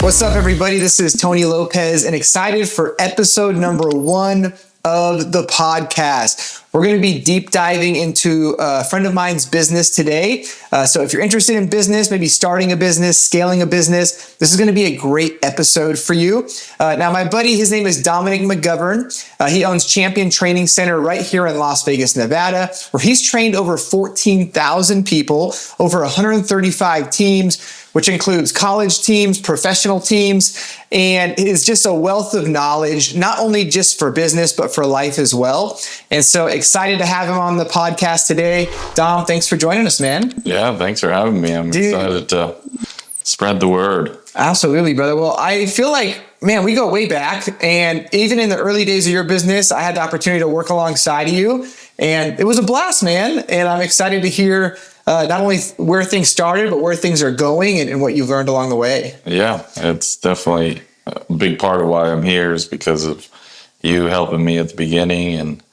What's up, everybody? This is Tony Lopez, and excited for episode number 1 of the podcast. We're going to be deep diving into a friend of mine's business today. So if you're interested in business, maybe starting a business, scaling a business, this is going to be a great episode for you. Now, my buddy, his name is Dom McGovern. He owns Champion Training Center right here in Las Vegas, Nevada, where he's trained over 14,000 people, over 135 teams, which includes college teams, professional teams, and is just a wealth of knowledge, not only just for business, but for life as well. And so excited to have him on the podcast today. Dom, thanks for joining us, man. Yeah, thanks for having me. I'm excited to spread the word. Absolutely, brother. Well, I feel like, man, we go way back. And even in the early days of your business, I had the opportunity to work alongside of you. And it was a blast, man. And I'm excited to hear not only where things started, but where things are going and what you've learned along the way. Yeah, it's definitely a big part of why I'm here is because of you helping me at the beginning and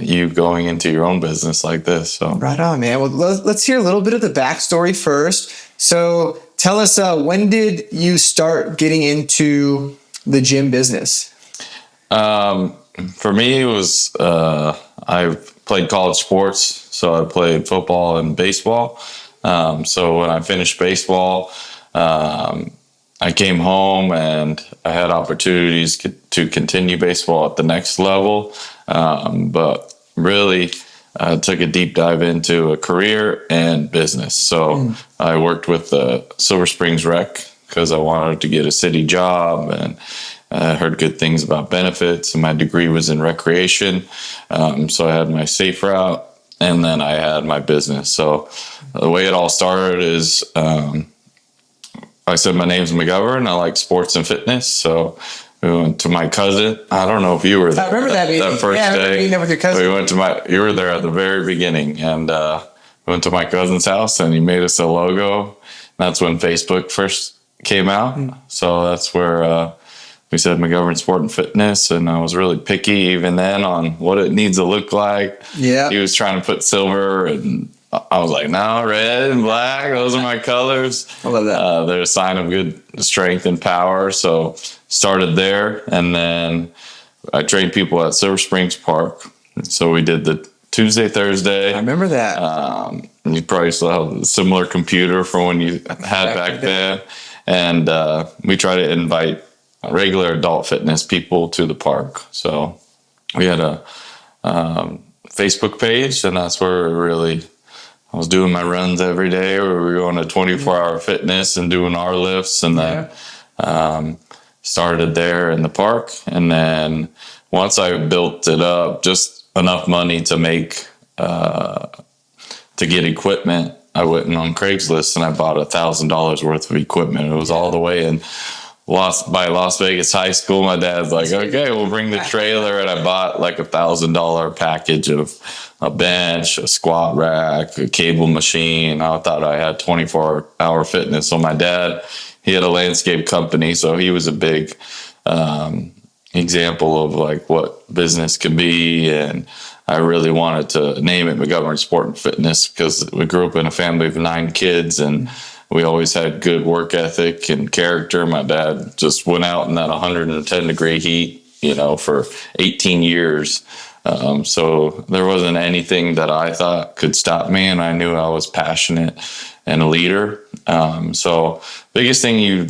you going into your own business like this. So right on, man. Well, let's hear a little bit of the backstory first. So tell us, when did you start getting into the gym business? For me, it was I played college sports. So I played football and baseball. So when I finished baseball, I came home and I had opportunities to continue baseball at the next level. But really took a deep dive into a career and business. So I worked with the Silver Springs Rec because I wanted to get a city job, and I heard good things about benefits, and my degree was in recreation. So I had my safe route, and then I had my business. So the way it all started is I said, my name's McGovern. I like sports and fitness. So we went to my cousin. I don't know if you were there. I remember that meeting. That first day. Meeting with your cousin. You were there at the very beginning. And we went to my cousin's house, and he made us a logo. That's when Facebook first came out. So that's where we said McGovern Sport and Fitness, and I was really picky even then on what it needs to look like. Yeah. He was trying to put silver, and I was like, no, red and black, those are my colors. I love that. They're a sign of good strength and power. So started there, and then I trained people at Silver Springs Park. So we did the Tuesday, Thursday. I remember that. You probably still have a similar computer from when you had back then. And we try to invite regular adult fitness people to the park. So we had a Facebook page, and that's where I was doing my runs every day, where we were going to 24-hour fitness and doing our lifts, and then started there in the park. And then once I built it up, just enough money to make to get equipment, I went on Craigslist and I bought $1,000 worth of equipment. It was all the way in Las Vegas High School. My dad's like, okay, we'll bring the trailer. And I bought like $1,000 package of a bench, a squat rack, a cable machine. I thought I had 24-hour fitness. So my dad, he had a landscape company. So he was a big example of like what business can be. And I really wanted to name it McGovern Sport and Fitness because we grew up in a family of 9 kids, and we always had good work ethic and character. My dad just went out in that 110-degree heat, for 18 years. So there wasn't anything that I thought could stop me, and I knew I was passionate and a leader. So biggest thing you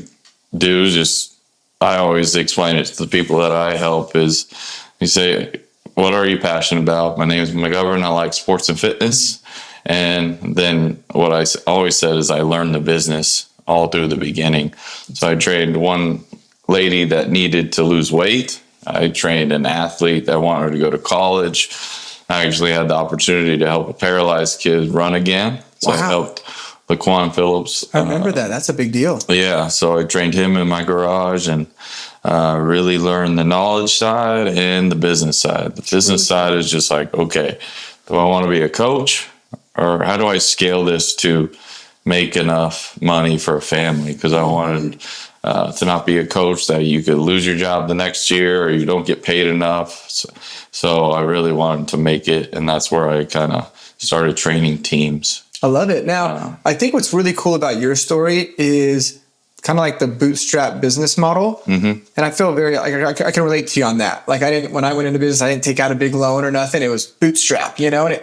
do is just, I always explain it to the people that I help is you say, what are you passionate about? My name is McGovern. I like sports and fitness. And then what I always said is I learned the business all through the beginning. So I trained one lady that needed to lose weight. I trained an athlete that wanted to go to college. I actually had the opportunity to help a paralyzed kid run again. So I helped Laquan Phillips. I remember that. That's a big deal. Yeah. So I trained him in my garage and really learned the knowledge side and the business side. The business side is just like, okay, do I want to be a coach? Or how do I scale this to make enough money for a family? Because I wanted to not be a coach that you could lose your job the next year or you don't get paid enough. So I really wanted to make it. And that's where I kind of started training teams. I love it. Now, I think what's really cool about your story is kind of like the bootstrap business model. And I feel I can relate to you on that. Like when I went into business, I didn't take out a big loan or nothing. It was bootstrap, and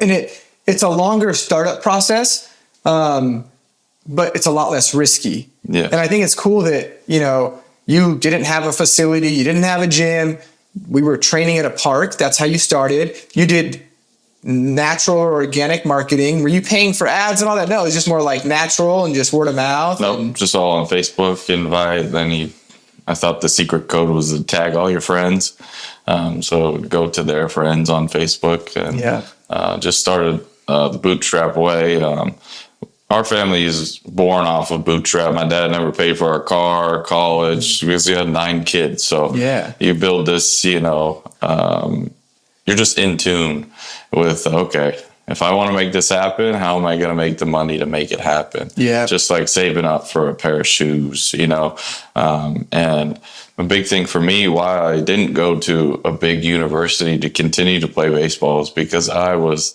it's a longer startup process, but it's a lot less risky. Yeah. And I think it's cool that, you didn't have a facility, you didn't have a gym. We were training at a park. That's how you started. You did natural or organic marketing. Were you paying for ads and all that? No, it's just more like natural and just word of mouth. Nope, just all on Facebook, invite. Then I thought the secret code was to tag all your friends. So go to their friends on Facebook and just started the Bootstrap way. Our family is born off of Bootstrap. My dad never paid for our car, college, because he had 9 kids. So you build this, you're just in tune with, okay, if I want to make this happen, how am I going to make the money to make it happen? Yeah. Just like saving up for a pair of shoes, and a big thing for me, why I didn't go to a big university to continue to play baseball, is because I was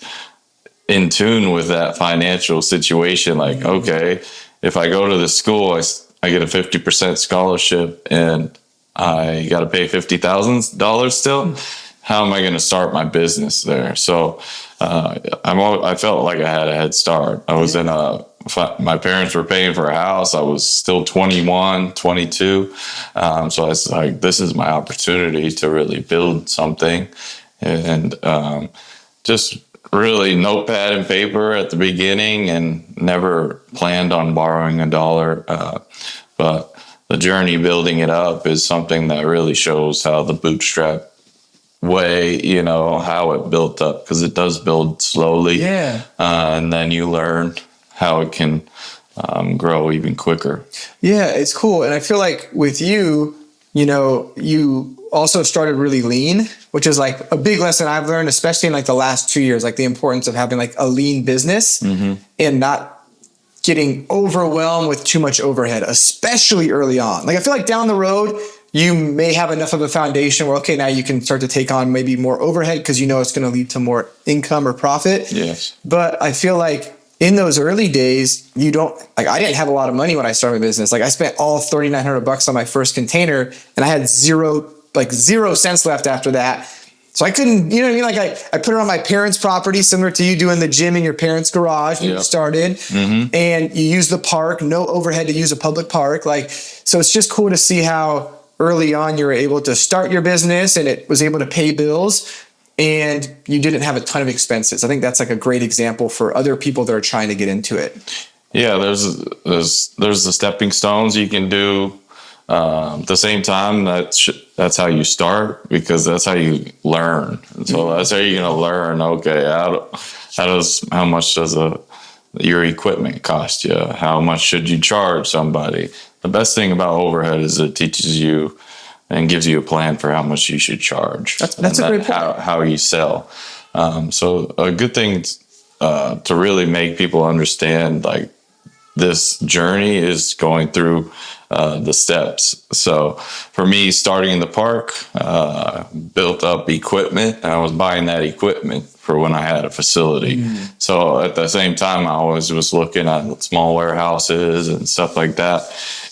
in tune with that financial situation. Like, okay, if I go to the school, I get a 50% scholarship and I got to pay $50,000 still. How am I going to start my business there? So I felt like I had a head start. I was my parents were paying for a house. I was still 21, 22. So I was like, this is my opportunity to really build something. And just really notepad and paper at the beginning, and never planned on borrowing a dollar. But the journey building it up is something that really shows how the Bootstrap way, how it built up, because it does build slowly. And then you learn how it can grow even quicker. Yeah, it's cool. And I feel like with you, you also started really lean, which is like a big lesson I've learned, especially in like the last 2 years, like the importance of having like a lean business and not getting overwhelmed with too much overhead, especially early on. Like I feel like down the road, you may have enough of a foundation where, okay, now you can start to take on maybe more overhead because it's going to lead to more income or profit. Yes. But I feel like in those early days, I didn't have a lot of money when I started my business. Like I spent all $3,900 on my first container and I had 0 cents left after that. So I couldn't, Like I put it on my parents' property, similar to you doing the gym in your parents' garage when you started, and you use the park, no overhead to use a public park. So it's just cool to see how early on you were able to start your business and it was able to pay bills and you didn't have a ton of expenses. I think that's like a great example for other people that are trying to get into it. Yeah, there's the stepping stones you can do. At the same time, that's how you start, because that's how you learn. And so that's how you're going to learn. Okay, how much does your equipment cost you? How much should you charge somebody? The best thing about overhead is it teaches you and gives you a plan for how much you should charge. That's a great point. How you sell. So a good thing to really make people understand, like, this journey is going through the steps. So for me, starting in the park, built up equipment. I was buying that equipment for when I had a facility. So at the same time, I always was looking at small warehouses and stuff like that.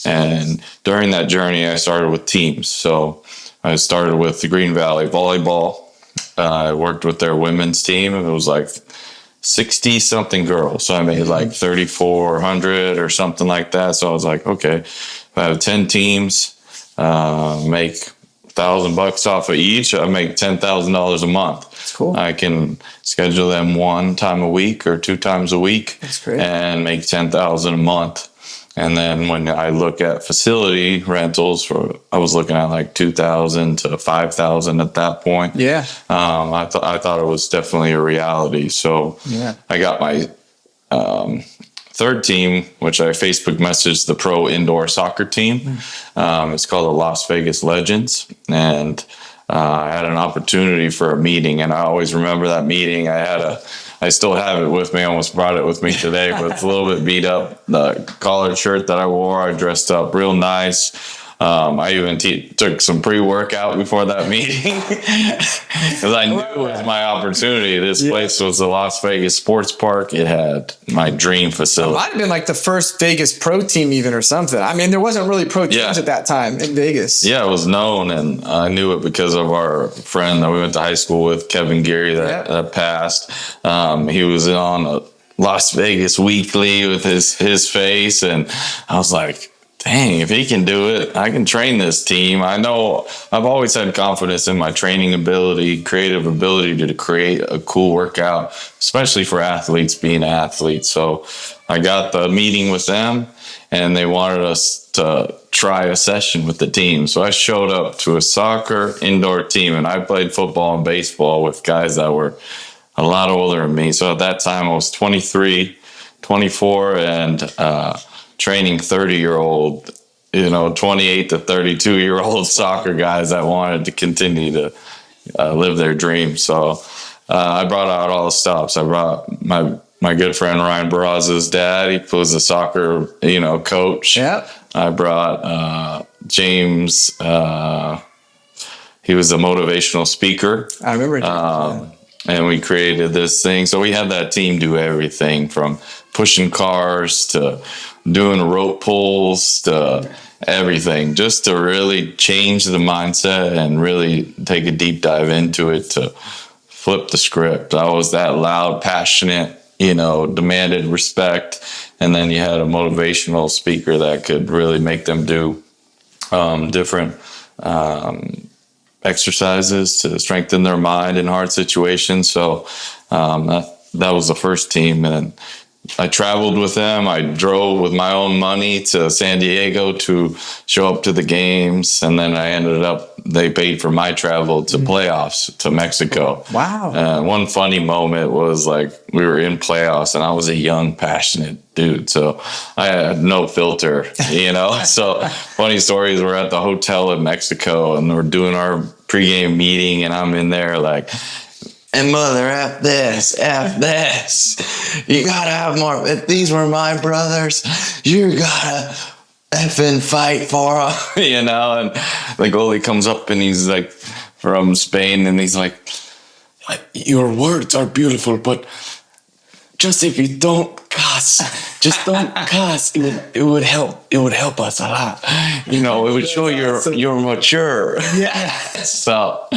And during that journey, I started with teams. So I started with the Green Valley Volleyball. I worked with their women's team. It was like 60 something girls. So I made like 3,400 or something like that. So I was like, okay, if I have 10 teams, make $1,000 off of each, I make $10,000 a month. That's cool. I can schedule them 1 time a week or 2 times a week. That's great. And make $10,000 a month. And then when I look at facility rentals, I was looking at like $2,000 to $5,000 at that point. Yeah. I thought it was definitely a reality. So I got my third team, which I Facebook messaged the pro indoor soccer team. It's called the Las Vegas Legends. And I had an opportunity for a meeting, and I always remember that meeting. I still have it with me. I almost brought it with me today, but it's a little bit beat up. The collared shirt that I wore, I dressed up real nice. I even took some pre-workout before that meeting because I knew it was my opportunity. This place was the Las Vegas Sports Park. It had my dream facility. It might have been like the first Vegas pro team even or something. I mean, there wasn't really pro teams at that time in Vegas. Yeah, it was known, and I knew it because of our friend that we went to high school with, Kevin Geary, that passed. He was on a Las Vegas Weekly with his face, and I was like, dang, if he can do it, I can train this team. I know I've always had confidence in my training ability, creative ability to create a cool workout, especially for athletes being athletes. So I got the meeting with them, and they wanted us to try a session with the team. So I showed up to a soccer indoor team, and I played football and baseball with guys that were a lot older than me. So at that time I was 23, 24, and training 30-year-old, 28 to 32-year-old soccer guys that wanted to continue to live their dreams. So I brought out all the stops. I brought my good friend Ryan Barraza's dad. He was a soccer, coach. Yep. I brought James. He was a motivational speaker. I remember. And we created this thing. So we had that team do everything from pushing cars to doing rope pulls to everything, just to really change the mindset and really take a deep dive into it to flip the script. I was that loud, passionate, demanded respect. And then you had a motivational speaker that could really make them do different exercises to strengthen their mind in hard situations. So that was the first team. And I traveled with them. I drove with my own money to San Diego to show up to the games. And then they paid for my travel to playoffs to Mexico. Wow. One funny moment was we were in playoffs and I was a young, passionate dude. So I had no filter, So funny stories, we're at the hotel in Mexico and we're doing our pregame meeting and I'm in there and mother, F this. You gotta have more. If these were my brothers, you gotta effing fight for them, And the goalie comes up and he's from Spain and he's like, your words are beautiful, but just if you don't cuss, just don't cuss. It would help. It would help us a lot. It would show you're mature. Yeah. So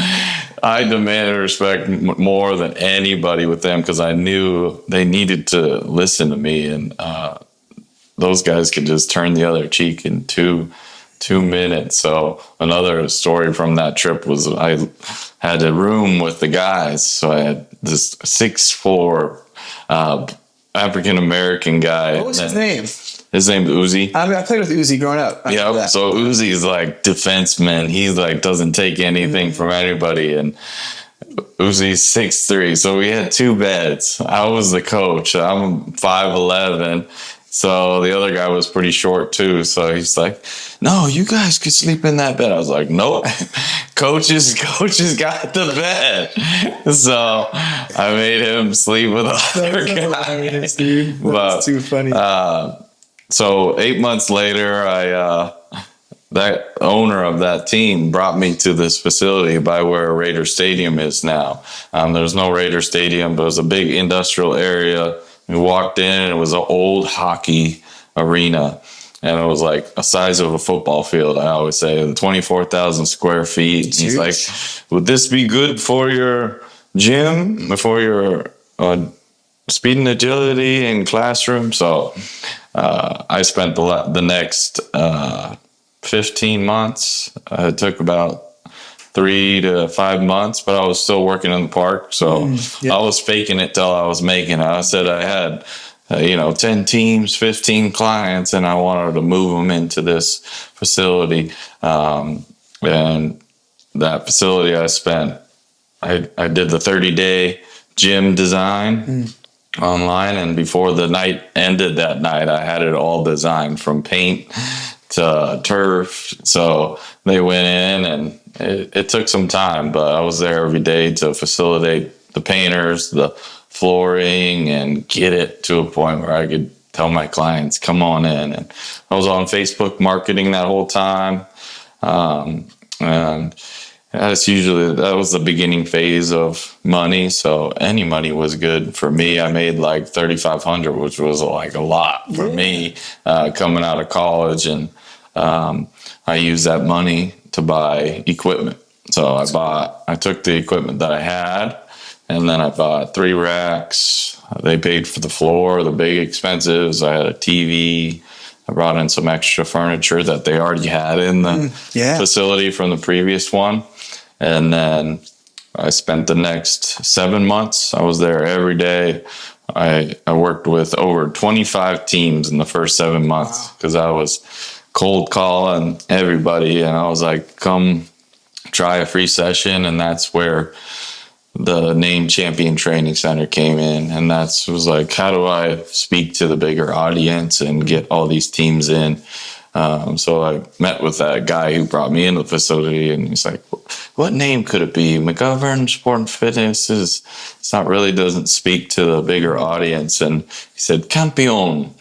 I demanded respect more than anybody with them because I knew they needed to listen to me, and those guys could just turn the other cheek in 2 minutes. So another story from that trip was I had a room with the guys. So I had this 6'4" African-American guy. What was his name? His name's Uzi. I played with Uzi growing up. Yeah, so Uzi's defenseman. He's doesn't take anything from anybody. And Uzi's 6'3". So we had 2 beds. I was the coach. I'm 5'11". So the other guy was pretty short too. So he's like, no, you guys could sleep in that bed. I was like, nope. Coaches got the bed. So I made him sleep with other guys. Dude. That's too funny. So 8 months later, that owner of that team brought me to this facility by where Raider Stadium is now. There's no Raider Stadium, but it was a big industrial area. We walked in and it was an old hockey arena. And it was a size of a football field, I always say, 24,000 square feet. And he's like, would this be good for your gym, for your speed and agility in classroom? So I spent the next 15 months. It took about 3 to 5 months, but I was still working in the park. So I was faking it till I was making it. I said I had, 10 teams, 15 clients, and I wanted to move them into this facility. And that facility I did the 30-day gym design online. And before the night ended that night, I had it all designed from paint to turf. So they went in and it took some time, but I was there every day to facilitate the painters, the flooring, and get it to a point where I could tell my clients, come on in. And I was on Facebook marketing that whole time. And that was the beginning phase of money. So any money was good for me. I made like $3,500, which was like a lot for me coming out of college. And I used that money to buy equipment. So I took the equipment that I had, and then I bought 3 racks. They paid for the floor, the big expenses. I had a TV. I brought in some extra furniture that they already had in the facility from the previous one. And then I spent the next 7 months. I was there every day. I worked with over 25 teams in the first 7 months because I was cold calling everybody. And I was like, come try a free session. And that's where the name Champion Training Center came in. And that was like, how do I speak to the bigger audience and get all these teams in? So I met with that guy who brought me into the facility, and he's like, what name could it be? McGovern Sport and Fitness doesn't speak to the bigger audience. And he said, Campeon.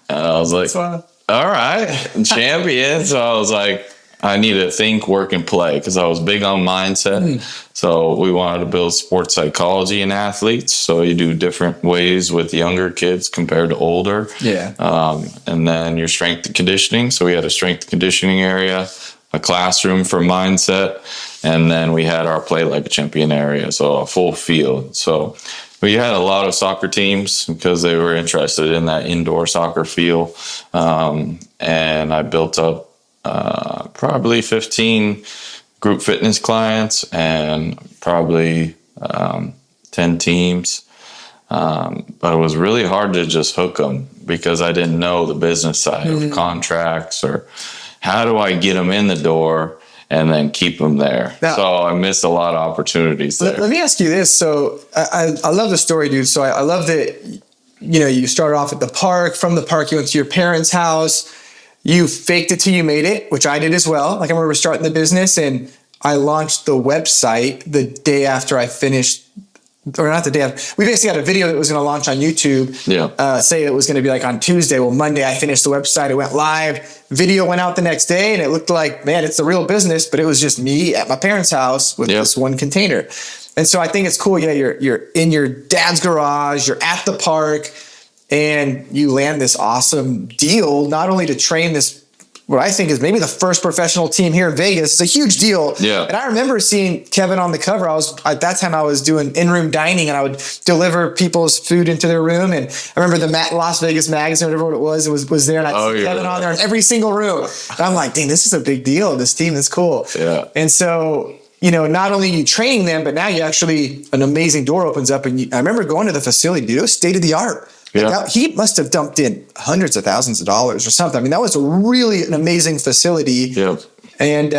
And I was like, all right, champion. So I was like, I need to think, work, and play because I was big on mindset. So we wanted to build sports psychology in athletes. So you do different ways with younger kids compared to older. And then your strength and conditioning. So we had a strength and conditioning area, a classroom for mindset, and then we had our play like a champion area. So a full field. So we had a lot of soccer teams because they were interested in that indoor soccer feel. And I built up probably 15 group fitness clients and probably 10 teams. But it was really hard to just hook them because I didn't know the business side of contracts or how do I get them in the door and then keep them there. Now, so I missed a lot of opportunities there. Let me ask you this. So I love the story, dude. So I love that, you started off at the park. From the park, you went to your parents' house. You faked it till you made it, which I did as well. Like I remember starting the business and I launched the website the day after I finished, or not the day after. We basically had a video that was going to launch on YouTube. Say it was going to be like on Tuesday. Well, Monday I finished the website. It went live. Video went out the next day and it looked like, man, it's the real business, but it was just me at my parents' house with this one container. And so I think it's cool. You're in your dad's garage, you're at the park, and you land this awesome deal, not only to train this, what I think is maybe the first professional team here in Vegas. It's a huge deal. And I remember seeing Kevin on the cover. At that time I was doing in-room dining and I would deliver people's food into their room. And I remember the Las Vegas magazine, whatever it was there. And I'd see Kevin on there in every single room. And I'm like, dang, this is a big deal. This team is cool. And so, not only you training them, but now you actually, an amazing door opens up. And I remember going to the facility, dude, it was state of the art. He must have dumped in hundreds of thousands of dollars or something. I mean, that was really an amazing facility. And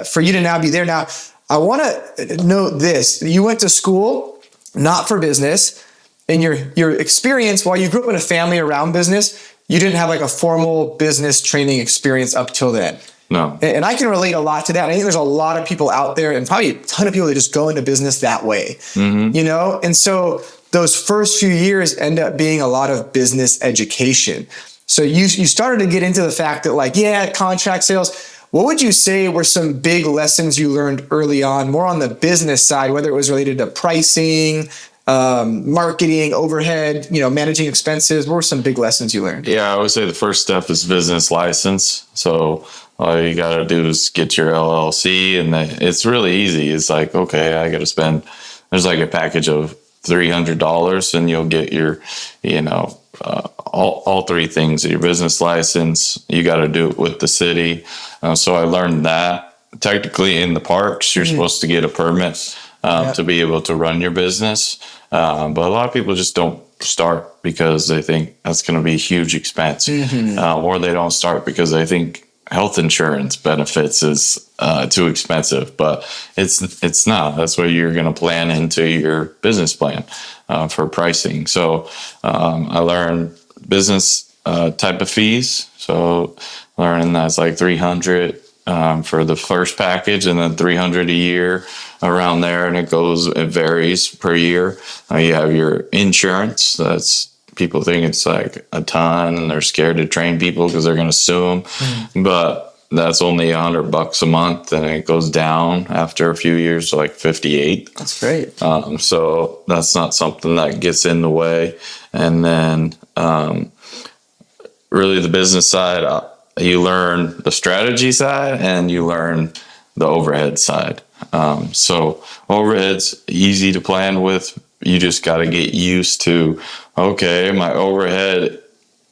for you to now be there. Now, I want to note this. You went to school, not for business. And your experience, while you grew up in a family around business, you didn't have like a formal business training experience up till then. No. And I can relate a lot to that. I think there's a lot of people out there and probably a ton of people that just go into business that way, And so those first few years end up being a lot of business education. So you started to get into the fact that contract sales. What would you say were some big lessons you learned early on, more on the business side, whether it was related to pricing, marketing, overhead, managing expenses? What were some big lessons you learned? I would say the first step is business license. So all you got to do is get your LLC, and it's really easy. It's like, okay, I got to spend, there's like a package of $300 and you'll get your, all three things, your business license. You got to do it with the city. So I learned that technically in the parks, you're supposed to get a permit to be able to run your business. But a lot of people just don't start because they think that's going to be a huge expense, or they don't start because they think health insurance benefits is too expensive, but it's not. That's what you're going to plan into your business plan for pricing. So I learned business type of fees. So learning that's like $300 for the first package, and then $300 a year around there, and it varies per year. You have your insurance. People think it's like a ton, and they're scared to train people because they're going to sue them. But that's only $100 a month, and it goes down after a few years to like 58. That's great. So that's not something that gets in the way. And then really the business side, you learn the strategy side and you learn the overhead side. So overhead's easy to plan with. You just got to get used to, okay, my overhead,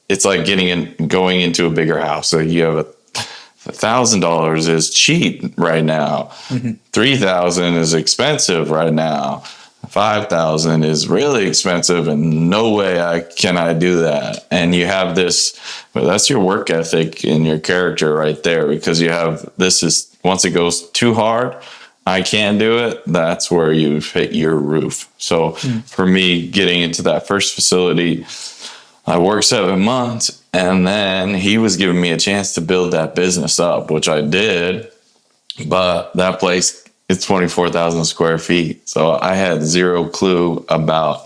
it's like going into a bigger house. So you have $1,000 is cheap right now. $3,000 is expensive right now. $5,000 is really expensive, and no way can I do that. And you have this, but that's your work ethic and your character right there, because you have this is once it goes too hard, I can't do it. That's where you hit your roof. So for me, getting into that first facility, I worked 7 months, and then he was giving me a chance to build that business up, which I did. But that place, it's 24,000 square feet. So I had zero clue about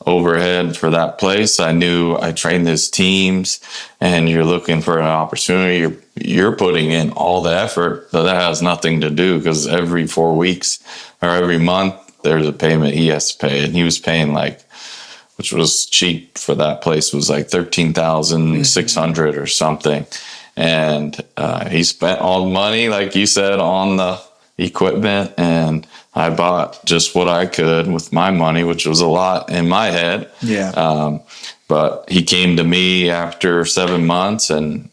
overhead for that place. I knew I trained his teams, and you're looking for an opportunity. You're putting in all the effort, but that has nothing to do, because every 4 weeks or every month, there's a payment he has to pay. And he was paying which was cheap for that place, was like 13,600 or something. And he spent all the money, like you said, on the equipment, and I bought just what I could with my money, which was a lot in my head. But he came to me after 7 months, and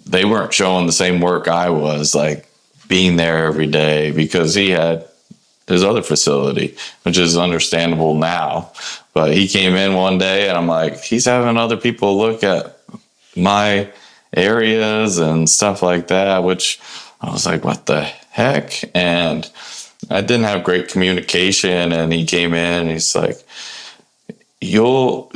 they weren't showing the same work I was, like being there every day, because he had his other facility, which is understandable now. But he came in one day, and I'm like, he's having other people look at my areas and stuff like that, which I was like, what the heck? And I didn't have great communication. And he came in, and he's like, you'll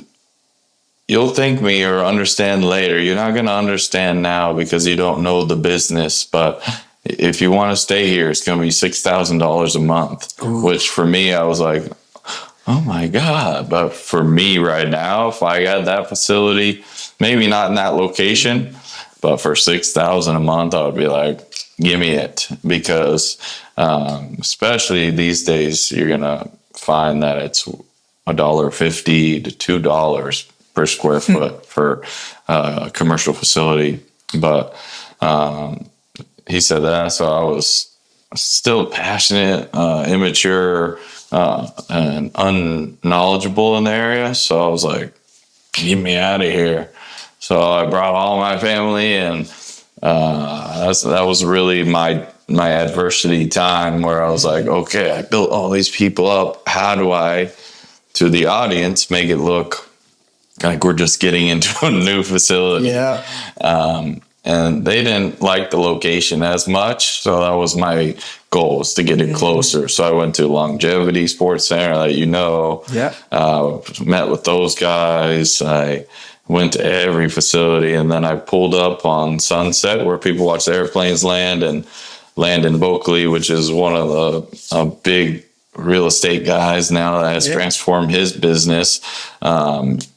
thank me or understand later. You're not going to understand now because you don't know the business. But if you want to stay here, it's going to be $6,000 a month. Ooh. Which for me, I was like, oh my God. But for me right now, if I got that facility, maybe not in that location, but for $6,000 a month, I would be like, give me it. Because especially these days, you're going to find that it's $1.50 to $2 per square foot for a commercial facility. But he said that, so I was still passionate, immature, and unknowledgeable in the area. So I was like, get me out of here. So I brought all my family, and that was really my adversity time, where I was like, okay, I built all these people up. How do I, to the audience, make it look like we're just getting into a new facility? Yeah. And they didn't like the location as much. So that was my goal, was to get it closer. So I went to Longevity Sports Center, met with those guys. I went to every facility, and then I pulled up on Sunset, where people watch the airplanes land, and Landon Boakley, which is one of the big real estate guys now that has transformed his business.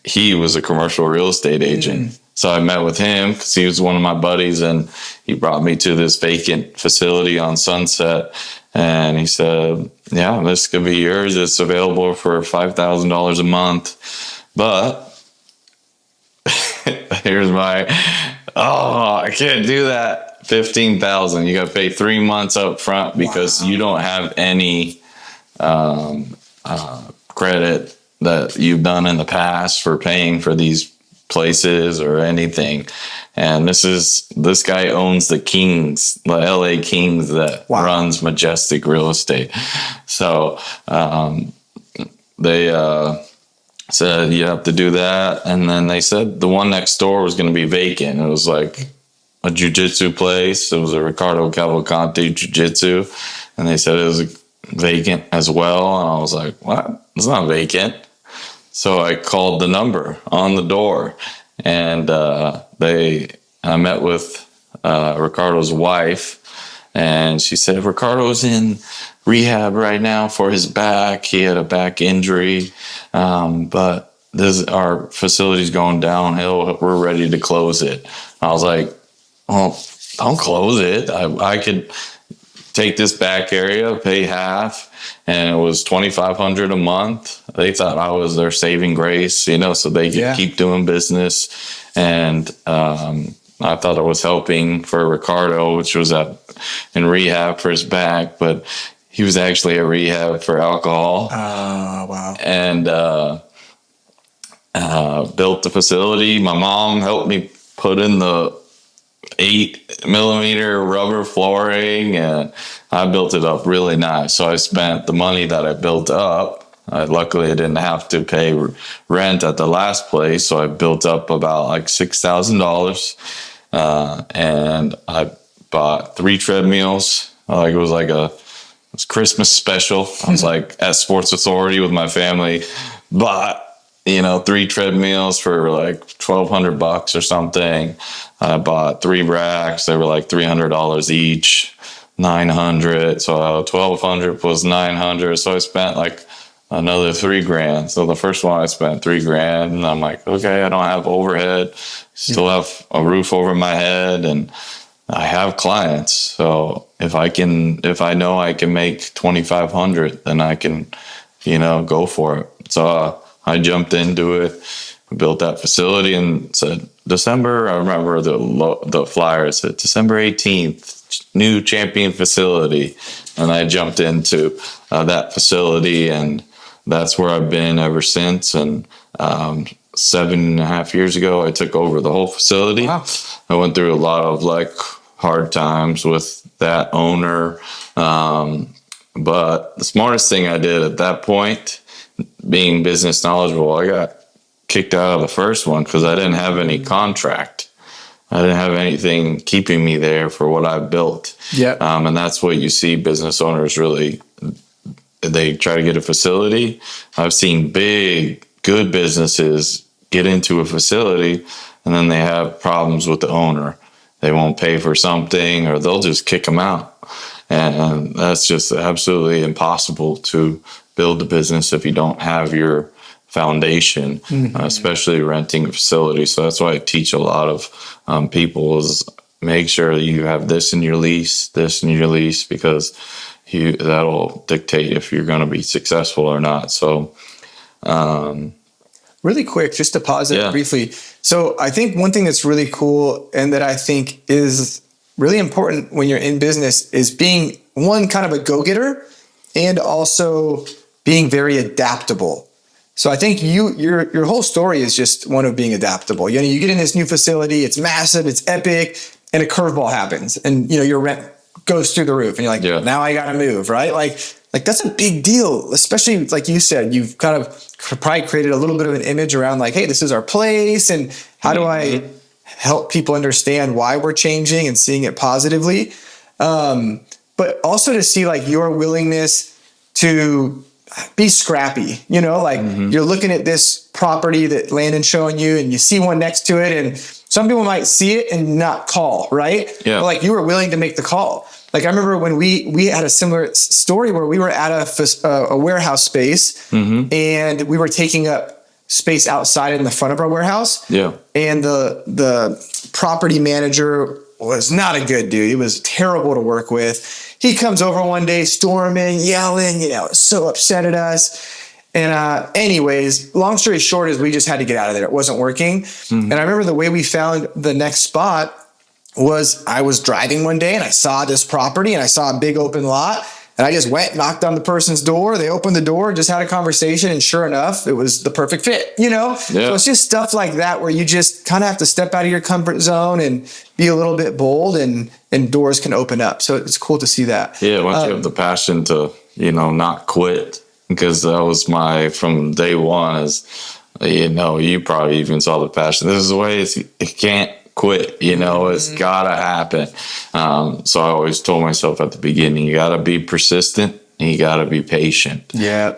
He was a commercial real estate agent. So I met with him because he was one of my buddies, and he brought me to this vacant facility on Sunset. And he said, yeah, this could be yours. It's available for $5,000 a month. But here's I can't do that. $15,000. You got to pay 3 months up front, because you don't have any credit that you've done in the past for paying for these places or anything. And this guy owns the LA Kings that runs Majestic Real Estate. So they said you have to do that. And then they said the one next door was going to be vacant. It was like a jiu-jitsu place. It was a Ricardo Cavalcante jiu-jitsu. And they said it was vacant as well. And I was like, what? It's not vacant. So I called the number on the door, and I met with Ricardo's wife, and she said, Ricardo's in rehab right now for his back. He had a back injury, but our facility's going downhill. We're ready to close it. I was like, well, don't close it. I could take this back area, pay half, and it was $2,500 a month. They thought I was their saving grace, so they could keep doing business. And I thought I was helping for Ricardo, which was in rehab for his back, but he was actually at rehab for alcohol. Oh, wow. And built the facility. My mom helped me put in the 8mm rubber flooring, and I built it up really nice. So I spent the money that I built up. Luckily, I didn't have to pay rent at the last place, so I built up about like $6,000. And I bought 3 treadmills. It was Christmas special. I was like at Sports Authority with my family, bought 3 treadmills for like $1,200 or something. I bought 3 racks. They were like $300 each, $900. So $1,200 plus $900. So I spent like another $3,000. So the first one I spent $3,000, and I'm like, okay, I don't have overhead, still have a roof over my head, and I have clients. So if I know I can make $2,500, then I can, go for it. So I jumped into it, built that facility, and said December. I remember the flyer said December 18th, new champion facility, and I jumped into that facility, and that's where I've been ever since. And 7.5 years ago, I took over the whole facility. Wow. I went through a lot of hard times with that owner, but the smartest thing I did at that point, being business knowledgeable, I got kicked out of the first one because I didn't have any contract. I didn't have anything keeping me there for what I built. Yeah. And that's what you see business owners really, they try to get a facility. I've seen big, good businesses get into a facility and then they have problems with the owner. They won't pay for something, or they'll just kick them out. And that's just absolutely impossible to build a business if you don't have your foundation, especially renting a facility. So that's why I teach a lot of people is make sure that you have this in your lease, because that'll dictate if you're going to be successful or not. So, really quick, just to pause it briefly. So I think one thing that's really cool and that I think is really important when you're in business is being one kind of a go-getter and also being very adaptable. So I think your whole story is just one of being adaptable. You get in this new facility, it's massive, it's epic, and a curveball happens, and your rent goes through the roof, and you're like, now I got to move, right? Like that's a big deal, especially like you said, you've kind of probably created a little bit of an image around like, hey, this is our place, and how do I help people understand why we're changing and seeing it positively, but also to see like your willingness to be scrappy, you're looking at this property that Landon's showing you and you see one next to it, and some people might see it and not call, right? Yeah. But you were willing to make the call. I remember when we had a similar story where we were at a warehouse space, and we were taking up space outside in the front of our warehouse. Yeah. And the property manager was not a good dude. He was terrible to work with. He comes over one day storming, yelling, so upset at us. And anyways, long story short is we just had to get out of there. It wasn't working. And I remember the way we found the next spot was I was driving one day and I saw this property and I saw a big open lot. And I just went, knocked on the person's door. They opened the door, just had a conversation. And sure enough, it was the perfect fit, Yeah. So it's just stuff like that where you just kind of have to step out of your comfort zone and be a little bit bold, and doors can open up. So it's cool to see that. Yeah. Once you have the passion to, not quit, because that was from day one is, you probably even saw the passion. This is the way it can't quit, it's gotta happen. So I always told myself at the beginning, you gotta be persistent and you gotta be patient. Yeah.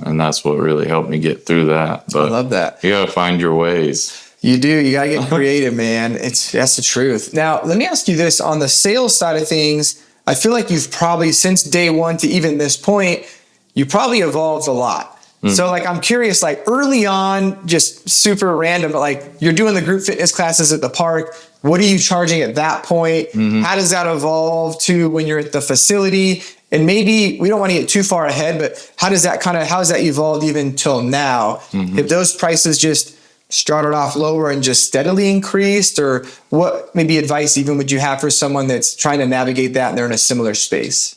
And that's what really helped me get through that. But I love that. You gotta find your ways. You do. You gotta get creative, man. That's the truth. Now, let me ask you this: on the sales side of things, I feel like you've probably, since day one to even this point, you probably evolved a lot. So like, I'm curious, like early on, just super random, but like you're doing the group fitness classes at the park. What are you charging at that point? How does that evolve to when you're at the facility? And maybe we don't want to get too far ahead, but how has that evolved even till now? If those prices just started off lower and just steadily increased, or what maybe advice even would you have for someone that's trying to navigate that and they're in a similar space?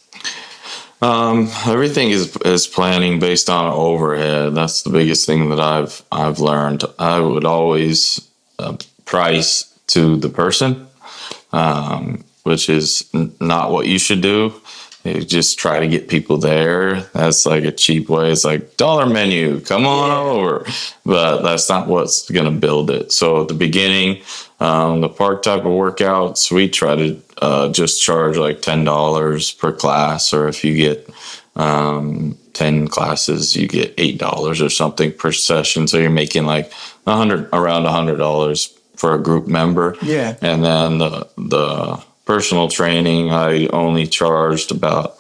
Everything is planning based on overhead. That's the biggest thing that I've learned. I would always price to the person, which is not what you should do. You just try to get people there. That's like a cheap way. It's like dollar menu, come on over. But that's not what's going to build it. So at the beginning, the park type of workouts, we try to just charge like $10 per class. Or if you get 10 classes, you get $8 or something per session. So you're making like around $100 for a group member. Yeah. And then the personal training, I only charged about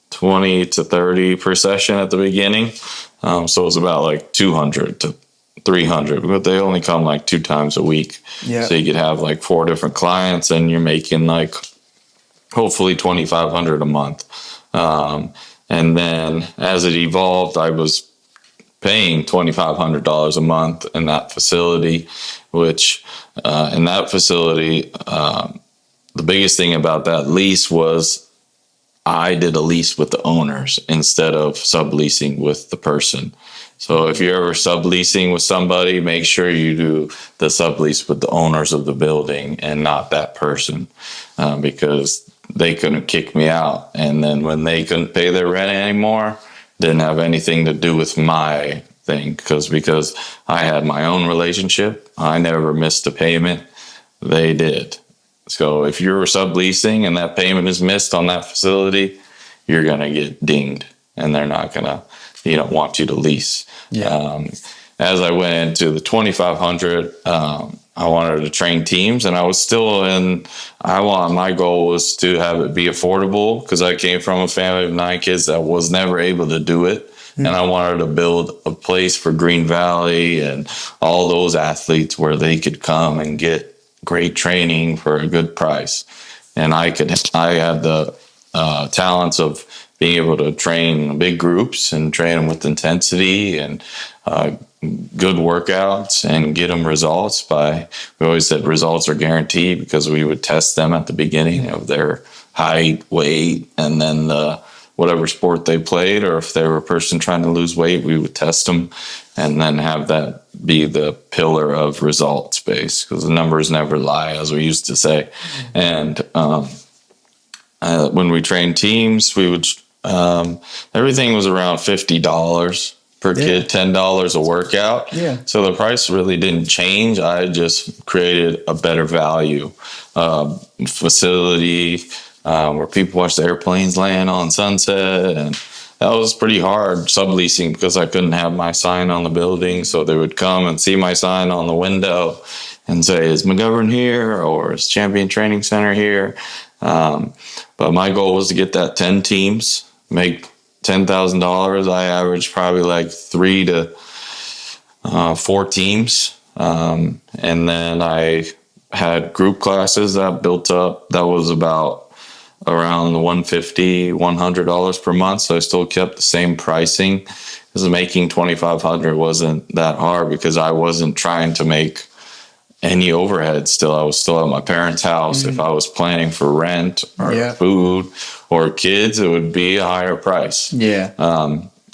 20 to 30 per session at the beginning. So it was about like 200 to 300, but they only come like 2 times a week. Yeah. So you could have like 4 different clients and you're making like hopefully $2,500 a month. And then as it evolved, I was paying $2,500 a month in that facility, which in that facility, the biggest thing about that lease was I did a lease with the owners instead of subleasing with the person. So if you're ever subleasing with somebody, make sure you do the sublease with the owners of the building and not that person, because they couldn't kick me out. And then when they couldn't pay their rent anymore, didn't have anything to do with my thing, because I had my own relationship. I never missed a payment. They did. So if you're subleasing and that payment is missed on that facility, you're going to get dinged and they're not going to, want you to lease. Yeah. As I went into the 2,500, I wanted to train teams, and I was still my goal was to have it be affordable, because I came from a family of 9 kids that was never able to do it. And I wanted to build a place for Green Valley and all those athletes where they could come and get great training for a good price. And I had the talents of being able to train big groups and train them with intensity and good workouts and get them results we always said results are guaranteed, because we would test them at the beginning of their height, weight, and then whatever sport they played, or if they were a person trying to lose weight, we would test them and then have that be the pillar of results base, because the numbers never lie, as we used to say. And when we trained teams, we would everything was around $50 per kid, $10 a workout. Yeah. So the price really didn't change. I just created a better value facility where people watch the airplanes land on sunset, and that was pretty hard subleasing because I couldn't have my sign on the building. So they would come and see my sign on the window and say, "Is McGovern here?" or "Is Champion Training Center here?" But my goal was to get that 10 teams, make $10,000. I averaged probably like 3 to 4 teams. And then I had group classes that built up. That was about around the $150, $100 per month. So I still kept the same pricing, because making $2,500 wasn't that hard, because I wasn't trying to make any overhead still. I was still at my parents' house. If I was planning for rent or food or kids, it would be a higher price. Yeah.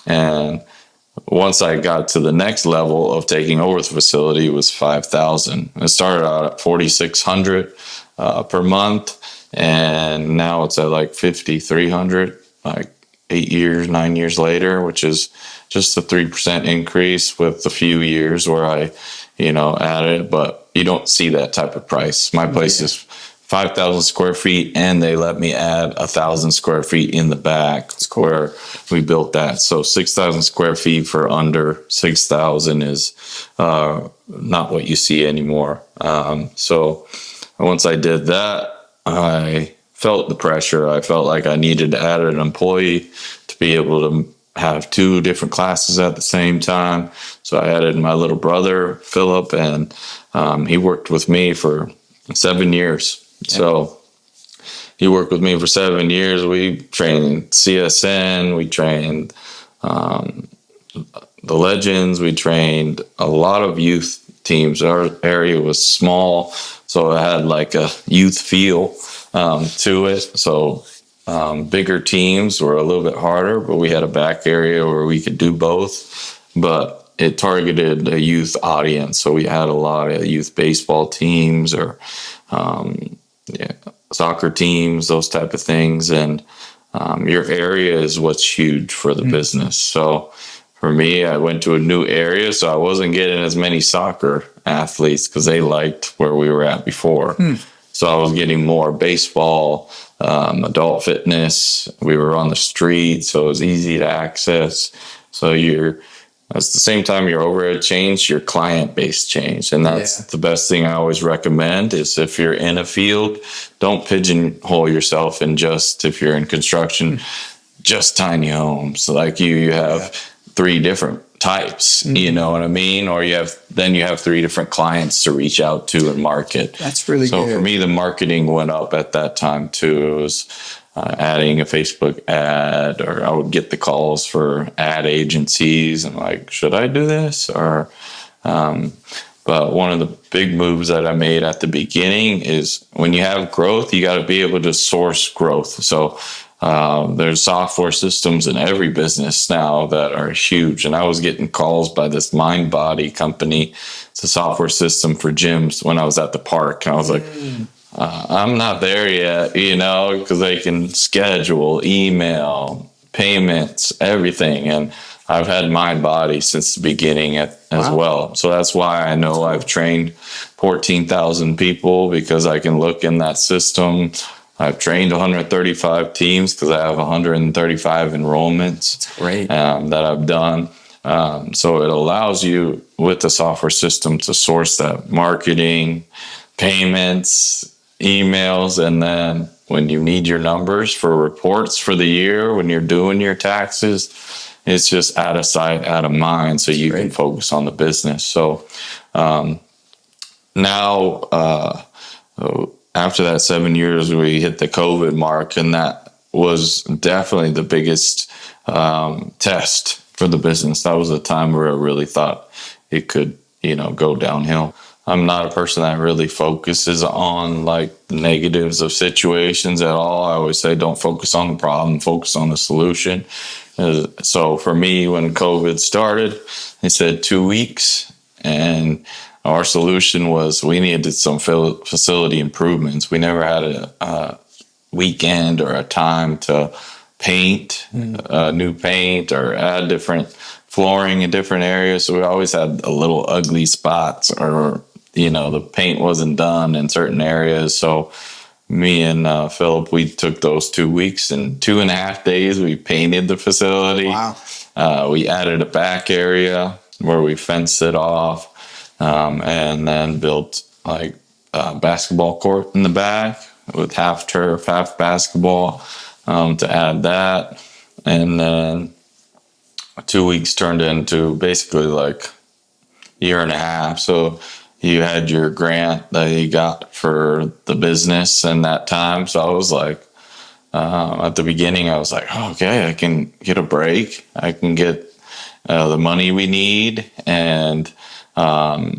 And once I got to the next level of taking over the facility, it was $5,000. It started out at $4,600 per month, and now it's at like $5,300, like 9 years later, which is just a 3% increase with a few years where I, added, but you don't see that type of price. My place is 5,000 square feet, and they let me add 1,000 square feet in the back where we built that. So 6,000 square feet for under 6,000 is not what you see anymore. So once I did that, I felt the pressure. I felt like I needed to add an employee to be able to have 2 different classes at the same time. So I added my little brother, Philip, and he worked with me for 7 years. Yeah. So he worked with me for 7 years. We trained CSN, we trained the Legends, we trained a lot of youth teams. Our area was small, so it had like a youth feel to it. So bigger teams were a little bit harder, but we had a back area where we could do both. But it targeted a youth audience, so we had a lot of youth baseball teams or soccer teams, those type of things. And your area is what's huge for the business. So for me, I went to a new area, so I wasn't getting as many soccer athletes because they liked where we were at before. So I was getting more baseball, adult fitness. We were on the street, so it was easy to access. So at the same time your overhead changed, your client base changed. And that's the best thing I always recommend is if you're in a field, don't pigeonhole yourself in just, if you're in construction, just tiny homes. Like you have 3 different types, you know what I mean? Or you have 3 different clients to reach out to and market. That's really good. So for me, the marketing went up at that time too. It was adding a Facebook ad, or I would get the calls for ad agencies and like, should I do this? Or, but one of the big moves that I made at the beginning is when you have growth, you got to be able to source growth. So there's software systems in every business now that are huge. And I was getting calls by this MindBody company. It's a software system for gyms when I was at the park. I was like, I'm not there yet, because they can schedule, email, payments, everything. And I've had MindBody since the beginning as well. So that's why I know I've trained 14,000 people, because I can look in that system. I've trained 135 teams because I have 135 enrollments. Great. That I've done. So it allows you with the software system to source that marketing, payments, emails, and then when you need your numbers for reports for the year, when you're doing your taxes, it's just out of sight, out of mind, so you can focus on the business. So now, after that 7 years, we hit the COVID mark, and that was definitely the biggest test for the business. That was a time where I really thought it could, go downhill. I'm not a person that really focuses on like the negatives of situations at all. I always say don't focus on the problem, focus on the solution. So for me, when COVID started, they said 2 weeks, and our solution was we needed some facility improvements. We never had a weekend or a time to paint new paint or add different flooring in different areas. So we always had a little ugly spots, or the paint wasn't done in certain areas. So me and Philip, we took those 2 weeks, and 2.5 days we painted the facility. Wow. We added a back area where we fenced it off, and then built like a basketball court in the back with half turf, half basketball, to add that. And then 2 weeks turned into basically like a year and a half. So you had your grant that you got for the business in that time. So I was like, at the beginning, I was like, oh, okay, I can get a break. I can get the money we need. And that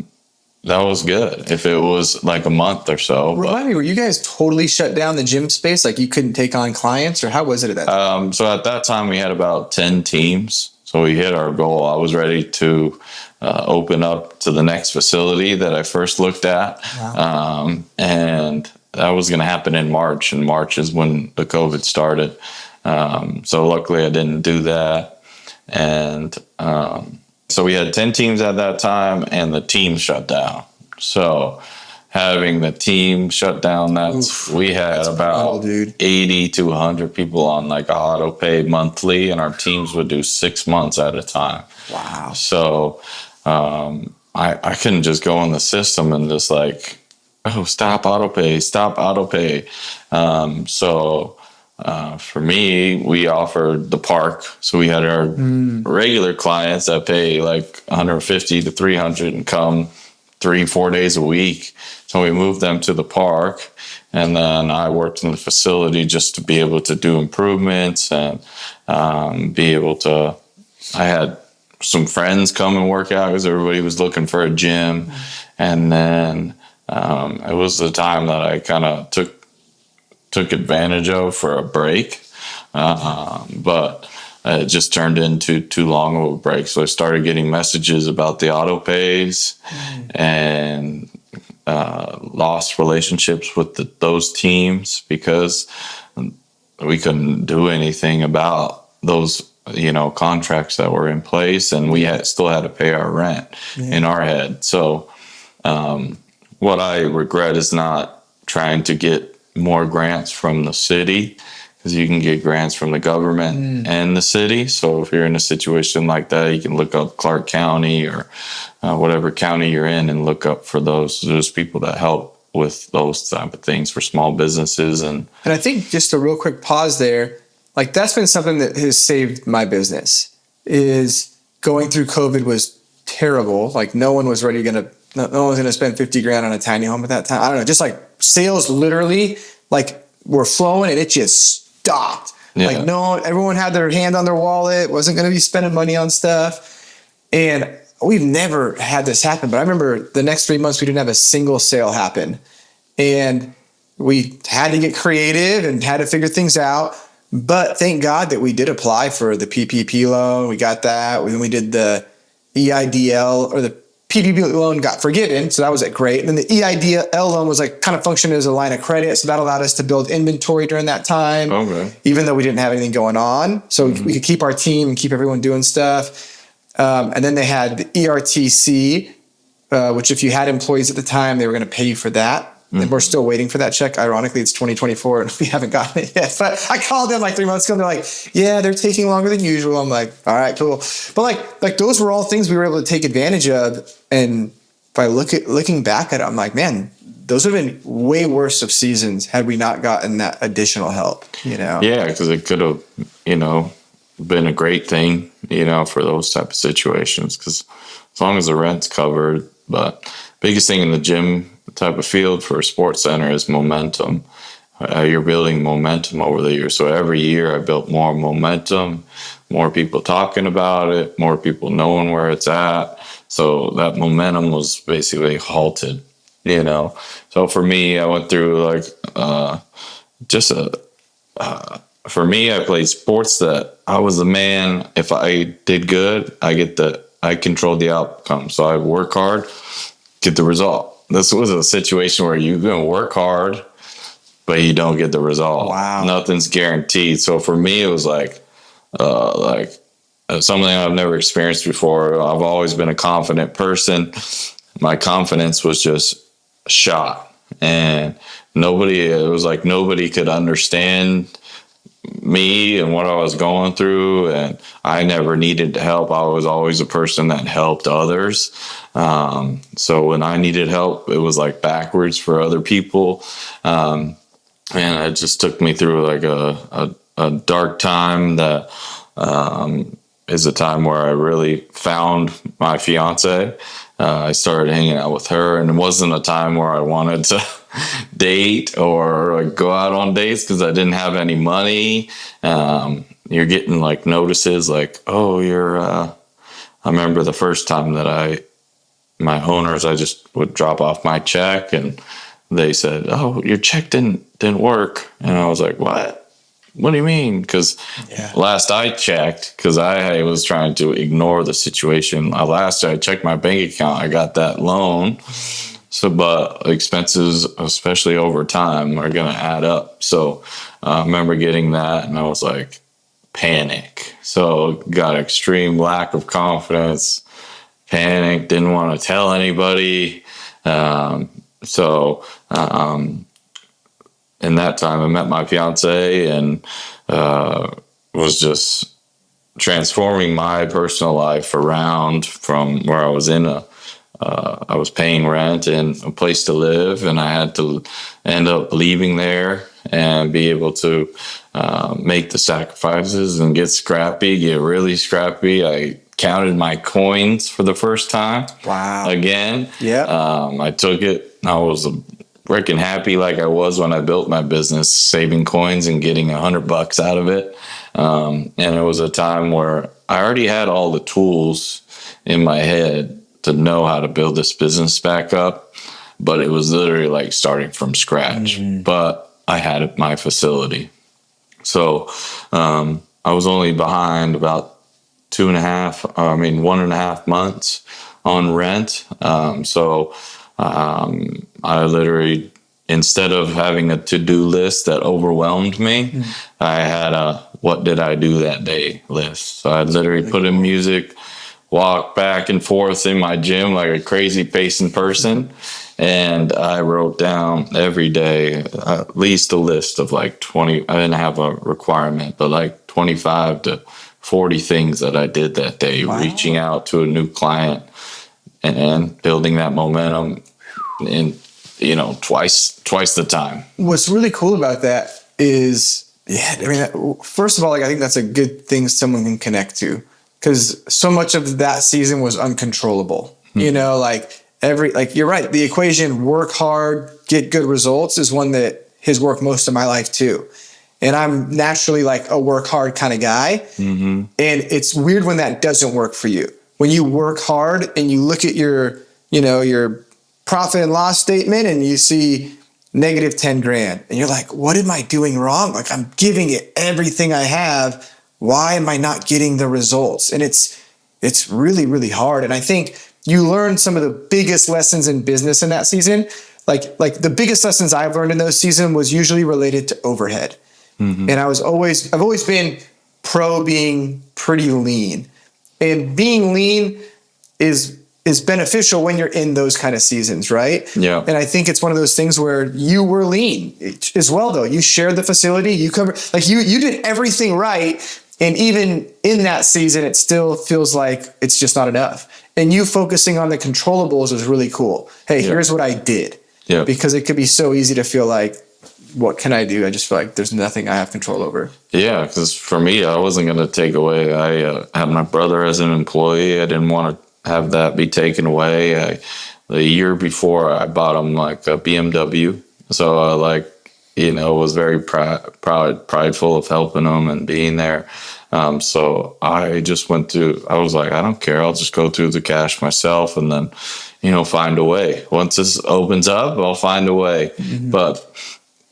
was good if it was like a month or so. Remind me, were you guys totally shut down the gym space? Like you couldn't take on clients, or how was it at that time? So at that time, we had about 10 teams. So we hit our goal. I was ready to open up to the next facility that I first looked at. Wow. And that was going to happen in March. And March is when the COVID started. So luckily I didn't do that. And so we had 10 teams at that time, and the team shut down. So having the team shut down, we had about 80 to 100 people on like auto pay monthly, and our teams would do 6 months at a time. Wow. So I couldn't just go in the system and just like, oh, stop auto pay. So For me, we offered the park. So we had our regular clients that pay like 150 to 300 and come 3-4 days a week. So we moved them to the park, and then I worked in the facility just to be able to do improvements and be able to. I had some friends come and work out because everybody was looking for a gym, and then it was the time that I kind of took advantage of for a break, but it just turned into too long of a break. So I started getting messages about the auto pays and lost relationships with those teams because we couldn't do anything about those contracts that were in place, and we still had to pay our rent in our head. So what I regret is not trying to get more grants from the city, because you can get grants from the government and the city. So if you're in a situation like that, you can look up Clark County or whatever county you're in and look up for those people that help with those type of things for small businesses. And I think just a real quick pause there, like that's been something that has saved my business. Is going through COVID was terrible. Like no one was going to spend 50 grand on a tiny home at that time. I don't know, just like sales literally like were flowing and it just stopped. Yeah. Like everyone had their hand on their wallet, wasn't going to be spending money on stuff. And we've never had this happen, but I remember the next 3 months we didn't have a single sale happen. And we had to get creative and had to figure things out. But thank God that we did apply for the PPP loan. We got that. When we did the EIDL, or the PPP loan got forgiven, so that was great. And then the EIDL loan was like kind of functioned as a line of credit, so that allowed us to build inventory during that time, even though we didn't have anything going on. So we could keep our team and keep everyone doing stuff. And then they had the ERTC, which if you had employees at the time, they were going to pay you for that. And we're still waiting for that check. Ironically, it's 2024 and we haven't gotten it yet. But I called them like 3 months ago and they're like, yeah, they're taking longer than usual. I'm like, all right, cool. But like those were all things we were able to take advantage of. And by looking back at it, I'm like, man, those would have been way worse of seasons had we not gotten that additional help, Yeah, because it could have, been a great thing, for those type of situations. Because as long as the rent's covered, but biggest thing in the gym type of field for a sports center is momentum. You're building momentum over the years. So every year I built more momentum, more people talking about it, more people knowing where it's at. So that momentum was basically halted, So for me, I went through for me, I played sports that I was a man. If I did good, I controlled the outcome. So I work hard, get the result. This was a situation where you're going to work hard, but you don't get the result. Wow. Nothing's guaranteed. So for me, it was like something I've never experienced before. I've always been a confident person. My confidence was just shot, and it was like nobody could understand me and what I was going through, and I never needed help. I was always a person that helped others. So when I needed help, it was like backwards for other people. And it just took me through like a dark time that is a time where I really found my fiance. I started hanging out with her, and it wasn't a time where I wanted to date or go out on dates because I didn't have any money. You're getting like notices like, oh, I remember the first time that my owners, I just would drop off my check and they said, oh, your check didn't work. And I was like, what do you mean? Because last I checked, because I was trying to ignore the situation. Last I checked my bank account, I got that loan. So, but expenses, especially over time, are going to add up. So I remember getting that and I was like, panic. So got extreme lack of confidence, panic, didn't want to tell anybody. In that time, I met my fiance and was just transforming my personal life around from where I was I was paying rent and a place to live, and I had to end up leaving there and be able to make the sacrifices and get really scrappy. I counted my coins for the first time. Wow. Again. Yeah. I took it. I was freaking happy like I was when I built my business, saving coins and getting $100 out of it. And it was a time where I already had all the tools in my head to know how to build this business back up, but it was literally like starting from scratch. But I had my facility. So I was only behind about 1.5 months on rent. I literally, instead of having a to-do list that overwhelmed me, I had a what did I do that day list. So I'd literally put in music, walk back and forth in my gym like a crazy pacing person. And I wrote down every day at least a list of like 20. I didn't have a requirement, but like 25 to 40 things that I did that day, reaching out to a new client and building that momentum in, twice the time. What's really cool about that is, first of all, I think that's a good thing someone can connect to, because so much of that season was uncontrollable. You're right. The equation, work hard, get good results, is one that has worked most of my life too. And I'm naturally like a work hard kind of guy. And it's weird when that doesn't work for you. When you work hard and you look at your profit and loss statement and you see negative 10 grand and you're like, what am I doing wrong? Like, I'm giving it everything I have. Why am I not getting the results? And it's really, really hard. And I think you learn some of the biggest lessons in business in that season. Like the biggest lessons I've learned in those seasons was usually related to overhead. And I've always been pro being pretty lean. And being lean is beneficial when you're in those kind of seasons, right? Yeah. And I think it's one of those things where you were lean as well, though. You shared the facility, you covered, like you did everything right. And even in that season, it still feels like it's just not enough. And you focusing on the controllables was really cool. Hey, here's what I did. Yeah. Because it could be so easy to feel like, what can I do? I just feel like there's nothing I have control over. Yeah, because for me, I wasn't going to take away. I had my brother as an employee. I didn't want to have that be taken away. The year before, I bought him like a BMW. So I was very prideful of helping him and being there. So I just I was like, I don't care. I'll just go through the cash myself and then, find a way. Once this opens up, I'll find a way. But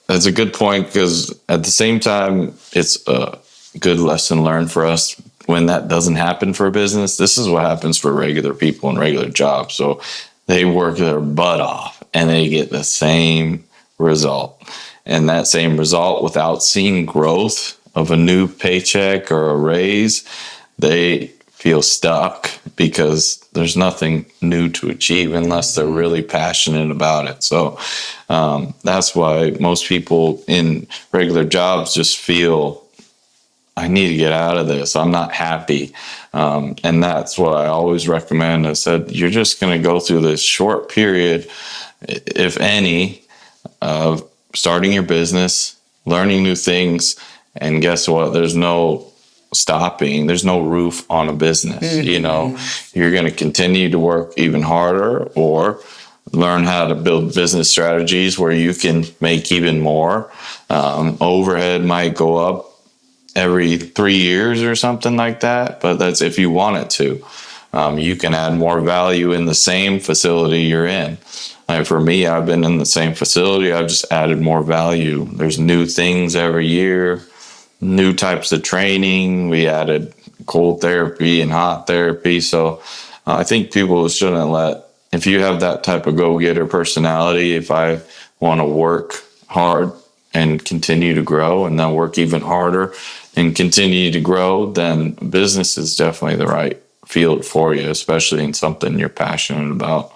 that's a good point, because at the same time, it's a good lesson learned for us when that doesn't happen for a business. This is what happens for regular people in regular jobs. So they work their butt off and they get the same result. And that same result, without seeing growth of a new paycheck or a raise, they feel stuck because there's nothing new to achieve unless they're really passionate about it. So that's why most people in regular jobs just feel, I need to get out of this. I'm not happy. And that's what I always recommend. I said, you're just going to go through this short period, if any, of starting your business, learning new things. And guess what? There's no stopping. There's no roof on a business. You're going to continue to work even harder, or learn how to build business strategies where you can make even more. Overhead might go up every 3 years or something like that, but that's if you want it to. You can add more value in the same facility you're in. For me, I've been in the same facility. I've just added more value. There's new things every year, new types of training. We added cold therapy and hot therapy. So I think people shouldn't if you have that type of go-getter personality, if I want to work hard and continue to grow, and then work even harder and continue to grow, then business is definitely the right field for you, especially in something you're passionate about.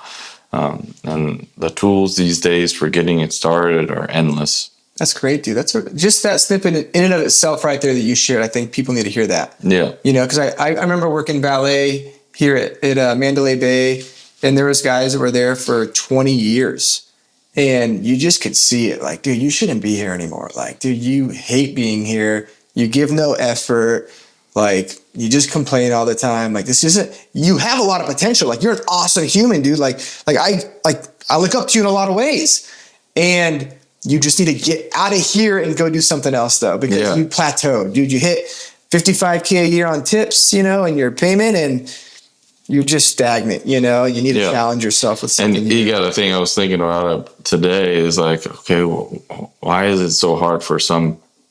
And the tools these days for getting it started are endless. That's great, dude. That's just that snippet in and of itself right there that you shared. I think people need to hear that. Yeah. Because I remember working ballet here at Mandalay Bay, and there was guys that were there for 20 years. And you just could see it. Like, dude, you shouldn't be here anymore. Like, dude, you hate being here. You give no effort. Like, you just complain all the time. Like, this isn't, you have a lot of potential. Like, you're an awesome human, dude. I look up to you in a lot of ways. And you just need to get out of here and go do something else, though, because you plateaued. Dude, you hit $55K a year on tips, and your payment, and you're just stagnant, you need to challenge yourself with something. And you got a thing I was thinking about today is like, okay, well, why is it so hard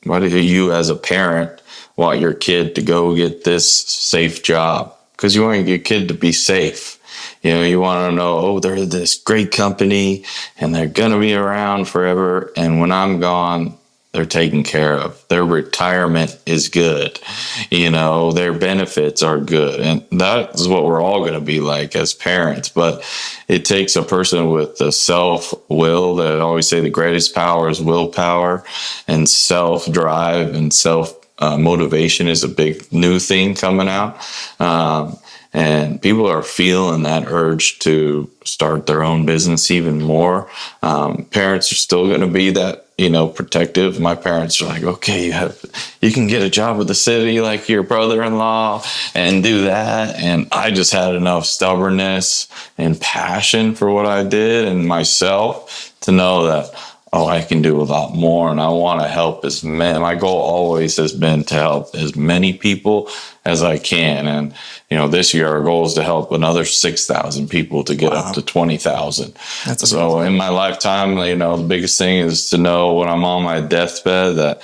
why do you as a parent want your kid to go get this safe job? Because you want your kid to be safe. You want to know, they're this great company and they're going to be around forever. And when I'm gone, they're taken care of. Their retirement is good. Their benefits are good. And that is what we're all going to be like as parents. But it takes a person with the self-will that I always say the greatest power is willpower, and self-drive and self-motivation is a big new thing coming out. And people are feeling that urge to start their own business even more. Parents are still going to be that, protective. My parents are like, okay, you can get a job with the city like your brother-in-law and do that. And I just had enough stubbornness and passion for what I did and myself to know that, I can do a lot more, and I want to help my goal always has been to help as many people as I can. And, this year our goal is to help another 6,000 people to get up to 20,000. So in my lifetime, the biggest thing is to know when I'm on my deathbed that,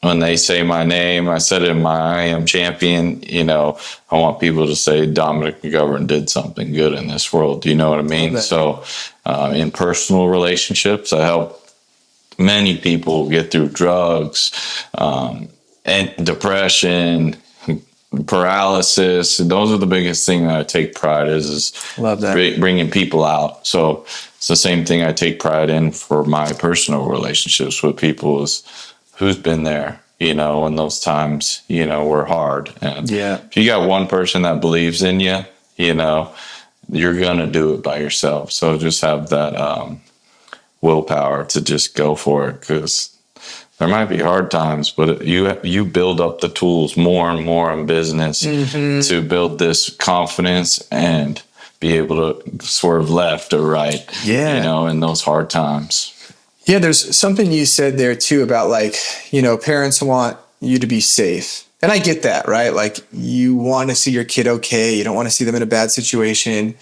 when they say my name, I said it in my I Am Champion, I want people to say Dom McGovern did something good in this world. Do you know what I mean? So in personal relationships, I help many people get through drugs and depression, paralysis. Those are the biggest thing that I take pride is Love that. Bringing people out. So it's the same thing I take pride in for my personal relationships with people is who's been there, when those times, were hard. And if you got one person that believes in you, you're going to do it by yourself. So just have that willpower to just go for it, because there might be hard times, but you build up the tools more and more in business to build this confidence and be able to swerve left or right, in those hard times. Yeah, there's something you said there too about parents want you to be safe. And I get that, right? Like you want to see your kid okay. You don't want to see them in a bad situation.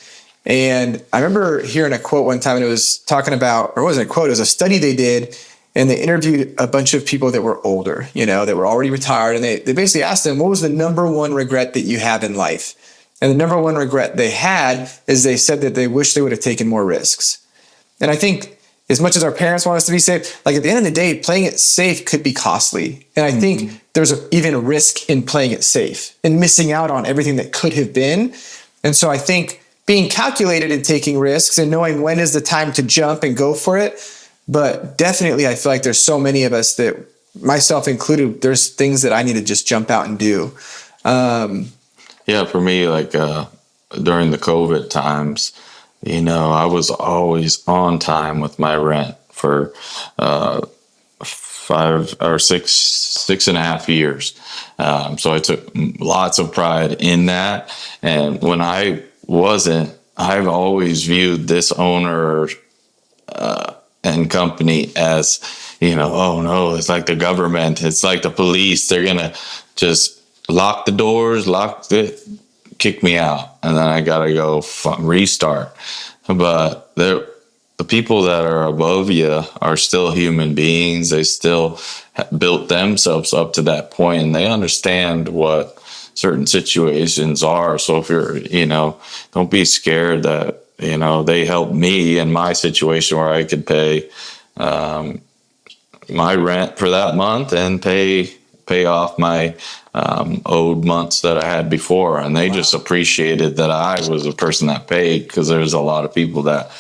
And I remember hearing a quote one time, and it was talking about, or it wasn't a quote, it was a study they did, and they interviewed a bunch of people that were older, that were already retired. And they basically asked them, what was the number one regret that you have in life? And the number one regret they had is they said that they wish they would have taken more risks. And I think as much as our parents want us to be safe, like at the end of the day, playing it safe could be costly. And I think there's even a risk in playing it safe and missing out on everything that could have been. And so I think being calculated and taking risks and knowing when is the time to jump and go for it. But definitely, I feel like there's so many of us that, myself included, there's things that I need to just jump out and do. For me, during the COVID times, I was always on time with my rent for 5 or 6.5 years. So I took lots of pride in that. And when I wasn't, I've always viewed this owner and company as, oh no, it's like the government. It's like the police. They're going to just lock the doors, kick me out, and then I gotta go restart. But the people that are above you are still human beings. They still built themselves up to that point, and they understand what certain situations are. So if you're, don't be scared that, they helped me in my situation where I could pay my rent for that month and pay off my owed months that I had before. And they just appreciated that I was the person that paid, because there's a lot of people that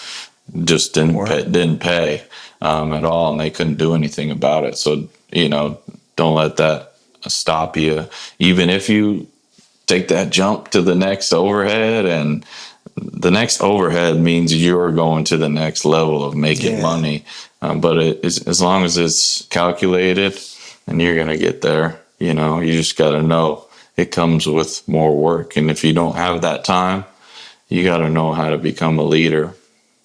just didn't pay at all, and they couldn't do anything about it. So, don't let that stop you. Even if you take that jump to the next overhead and the next overhead means you're going to the next level of making money. But as long as it's calculated, and you're going to get there, you just got to know it comes with more work. And if you don't have that time, you got to know how to become a leader.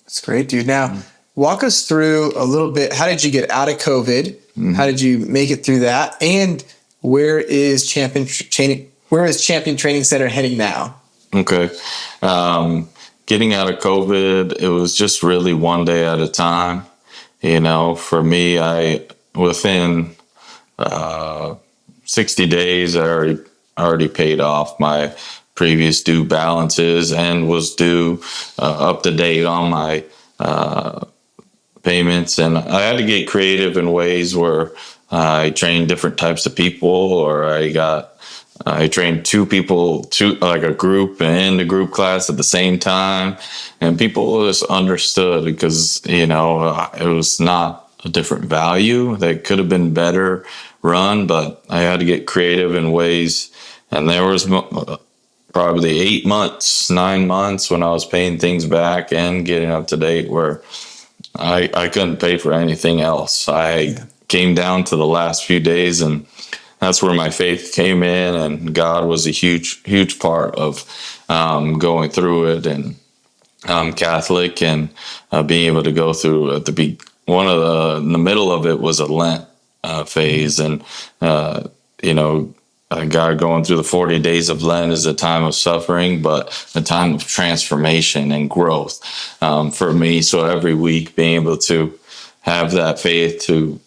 That's great, dude. Now, walk us through a little bit. How did you get out of COVID? How did you make it through that? And where is Champion Training Center heading now? Okay. Getting out of COVID, it was just really one day at a time. For me, within 60 days, I already paid off my previous due balances and was due up to date on my payments. And I had to get creative in ways where I trained different types of people, or I trained two people, like a group and a group class at the same time. And people just understood because, it was not a different value that could have been better run, but I had to get creative in ways. And there was probably 8 months, 9 months when I was paying things back and getting up to date where I couldn't pay for anything else. I came down to the last few days, and that's where my faith came in, and God was a huge, huge part of going through it. And I'm Catholic, and being able to go through in the middle of it was a Lent phase, and God going through the 40 days of Lent is a time of suffering, but a time of transformation and growth for me. So every week being able to have that faith to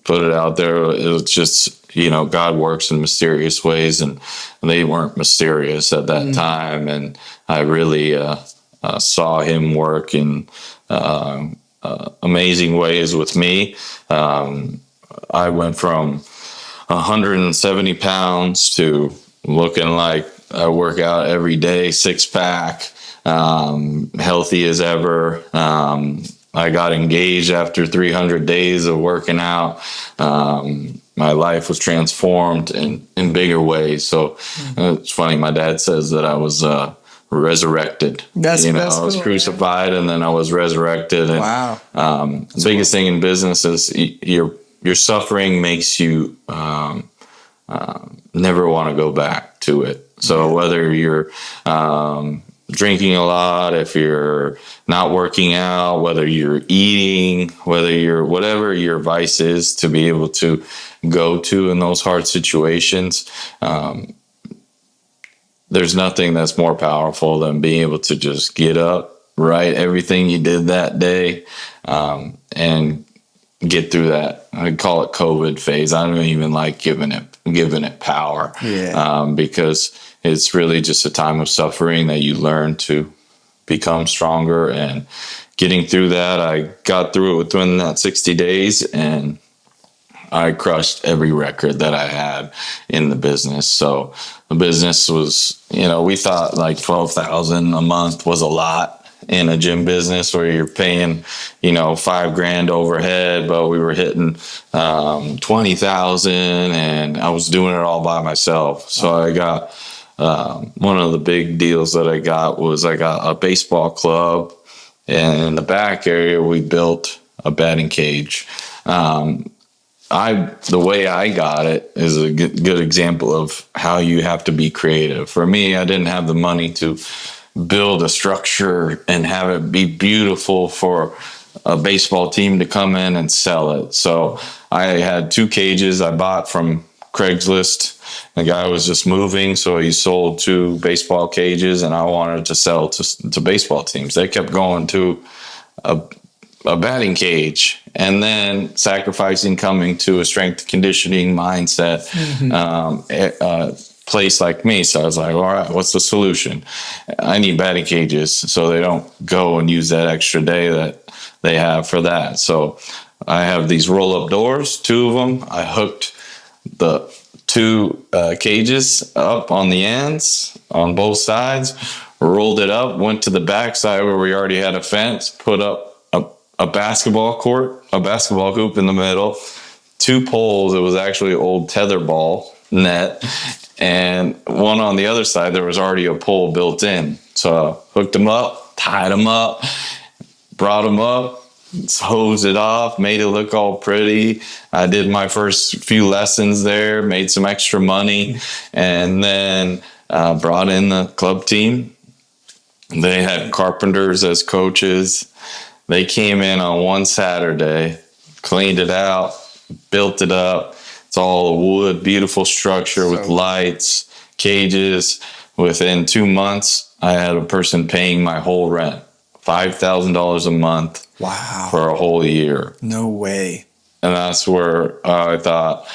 put it out there, it was just, God works in mysterious ways, and they weren't mysterious at that time. And I really saw him work in amazing ways with me. I went from 170 pounds to looking like I work out every day, 6-pack, healthy as ever. I got engaged after 300 days of working out. My life was transformed in bigger ways. So it's funny. My dad says that I was resurrected. That's I was crucified, and then I was resurrected. And, wow. The biggest thing in business is your suffering makes you never want to go back to it. So whether you're drinking a lot, if you're not working out, whether you're eating, whatever your vice is, to be able to go to in those hard situations, there's nothing that's more powerful than being able to just get up, write everything you did that day, and get through that. I call it COVID phase. I don't even like giving it power, because it's really just a time of suffering that you learn to become stronger. And getting through that, I got through it within that 60 days, and I crushed every record that I had in the business. So the business was, we thought like $12,000 a month was a lot in a gym business where you're paying, $5,000 overhead, but we were hitting 20,000, and I was doing it all by myself. So I got one of the big deals that I got was I got a baseball club, and in the back area we built a batting cage. The way I got it is a good example of how you have to be creative. For me, I didn't have the money to build a structure and have it be beautiful for a baseball team to come in and sell it. So I had 2 cages I bought from Craigslist. The guy was just moving, so he sold 2 baseball cages, and I wanted to sell to baseball teams. They kept going to a batting cage, and then sacrificing coming to a strength conditioning mindset place like me. So I was like, all right, what's the solution? I need batting cages so they don't go and use that extra day that they have for that. So I have these roll-up doors, 2 of them. I hooked the 2 cages up on the ends on both sides, rolled it up, went to the back side where we already had a fence, put up a basketball court, a basketball hoop in the middle, 2 poles. It was actually an old tetherball net, and one on the other side, there was already a pole built in. So hooked them up, tied them up, brought them up, hosed it off, made it look all pretty. I did my first few lessons there, made some extra money, and then brought in the club team. They had carpenters as coaches. They came in on one Saturday, cleaned it out, built it up. It's all wood, beautiful structure with lights, cages. Within 2 months, I had a person paying my whole rent, $5,000 a month. Wow. For a whole year. No way. And that's where I thought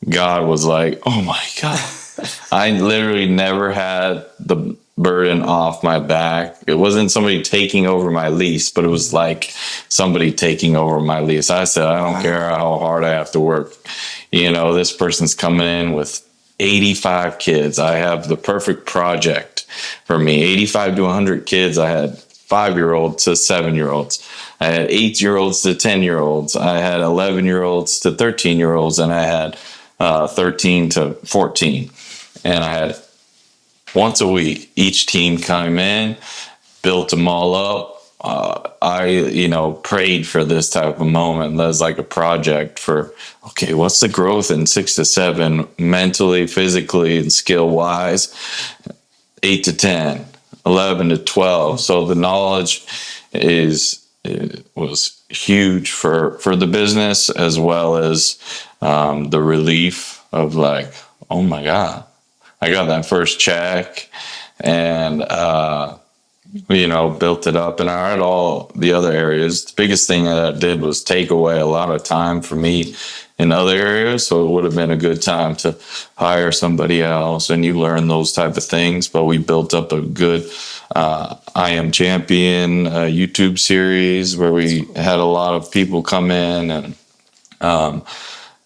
God was like, oh my God. I literally never had the burden off my back. It wasn't somebody taking over my lease, but it was like somebody taking over my lease. I said, I don't care how hard I have to work. You know, this person's coming in with 85 kids. I have the perfect project for me. 85 to 100 kids. I had 5-year-olds to 7-year-olds. I had 8-year-olds to 10-year-olds. I had 11-year-olds to 13-year-olds, and I had 13 to 14. And I had once a week, each team come in, built them all up. I prayed for this type of moment. That's like a project for, okay, what's the growth in 6 to 7, mentally, physically, and skill wise? 8 to 10, 11 to 12. So the knowledge was huge for the business, as well as the relief of like, oh my God, I got that first check, and built it up. And I had all the other areas. The biggest thing that I did was take away a lot of time for me in other areas. So it would have been a good time to hire somebody else, and you learn those type of things. But we built up a good I Am Champion YouTube series where we had a lot of people come in, and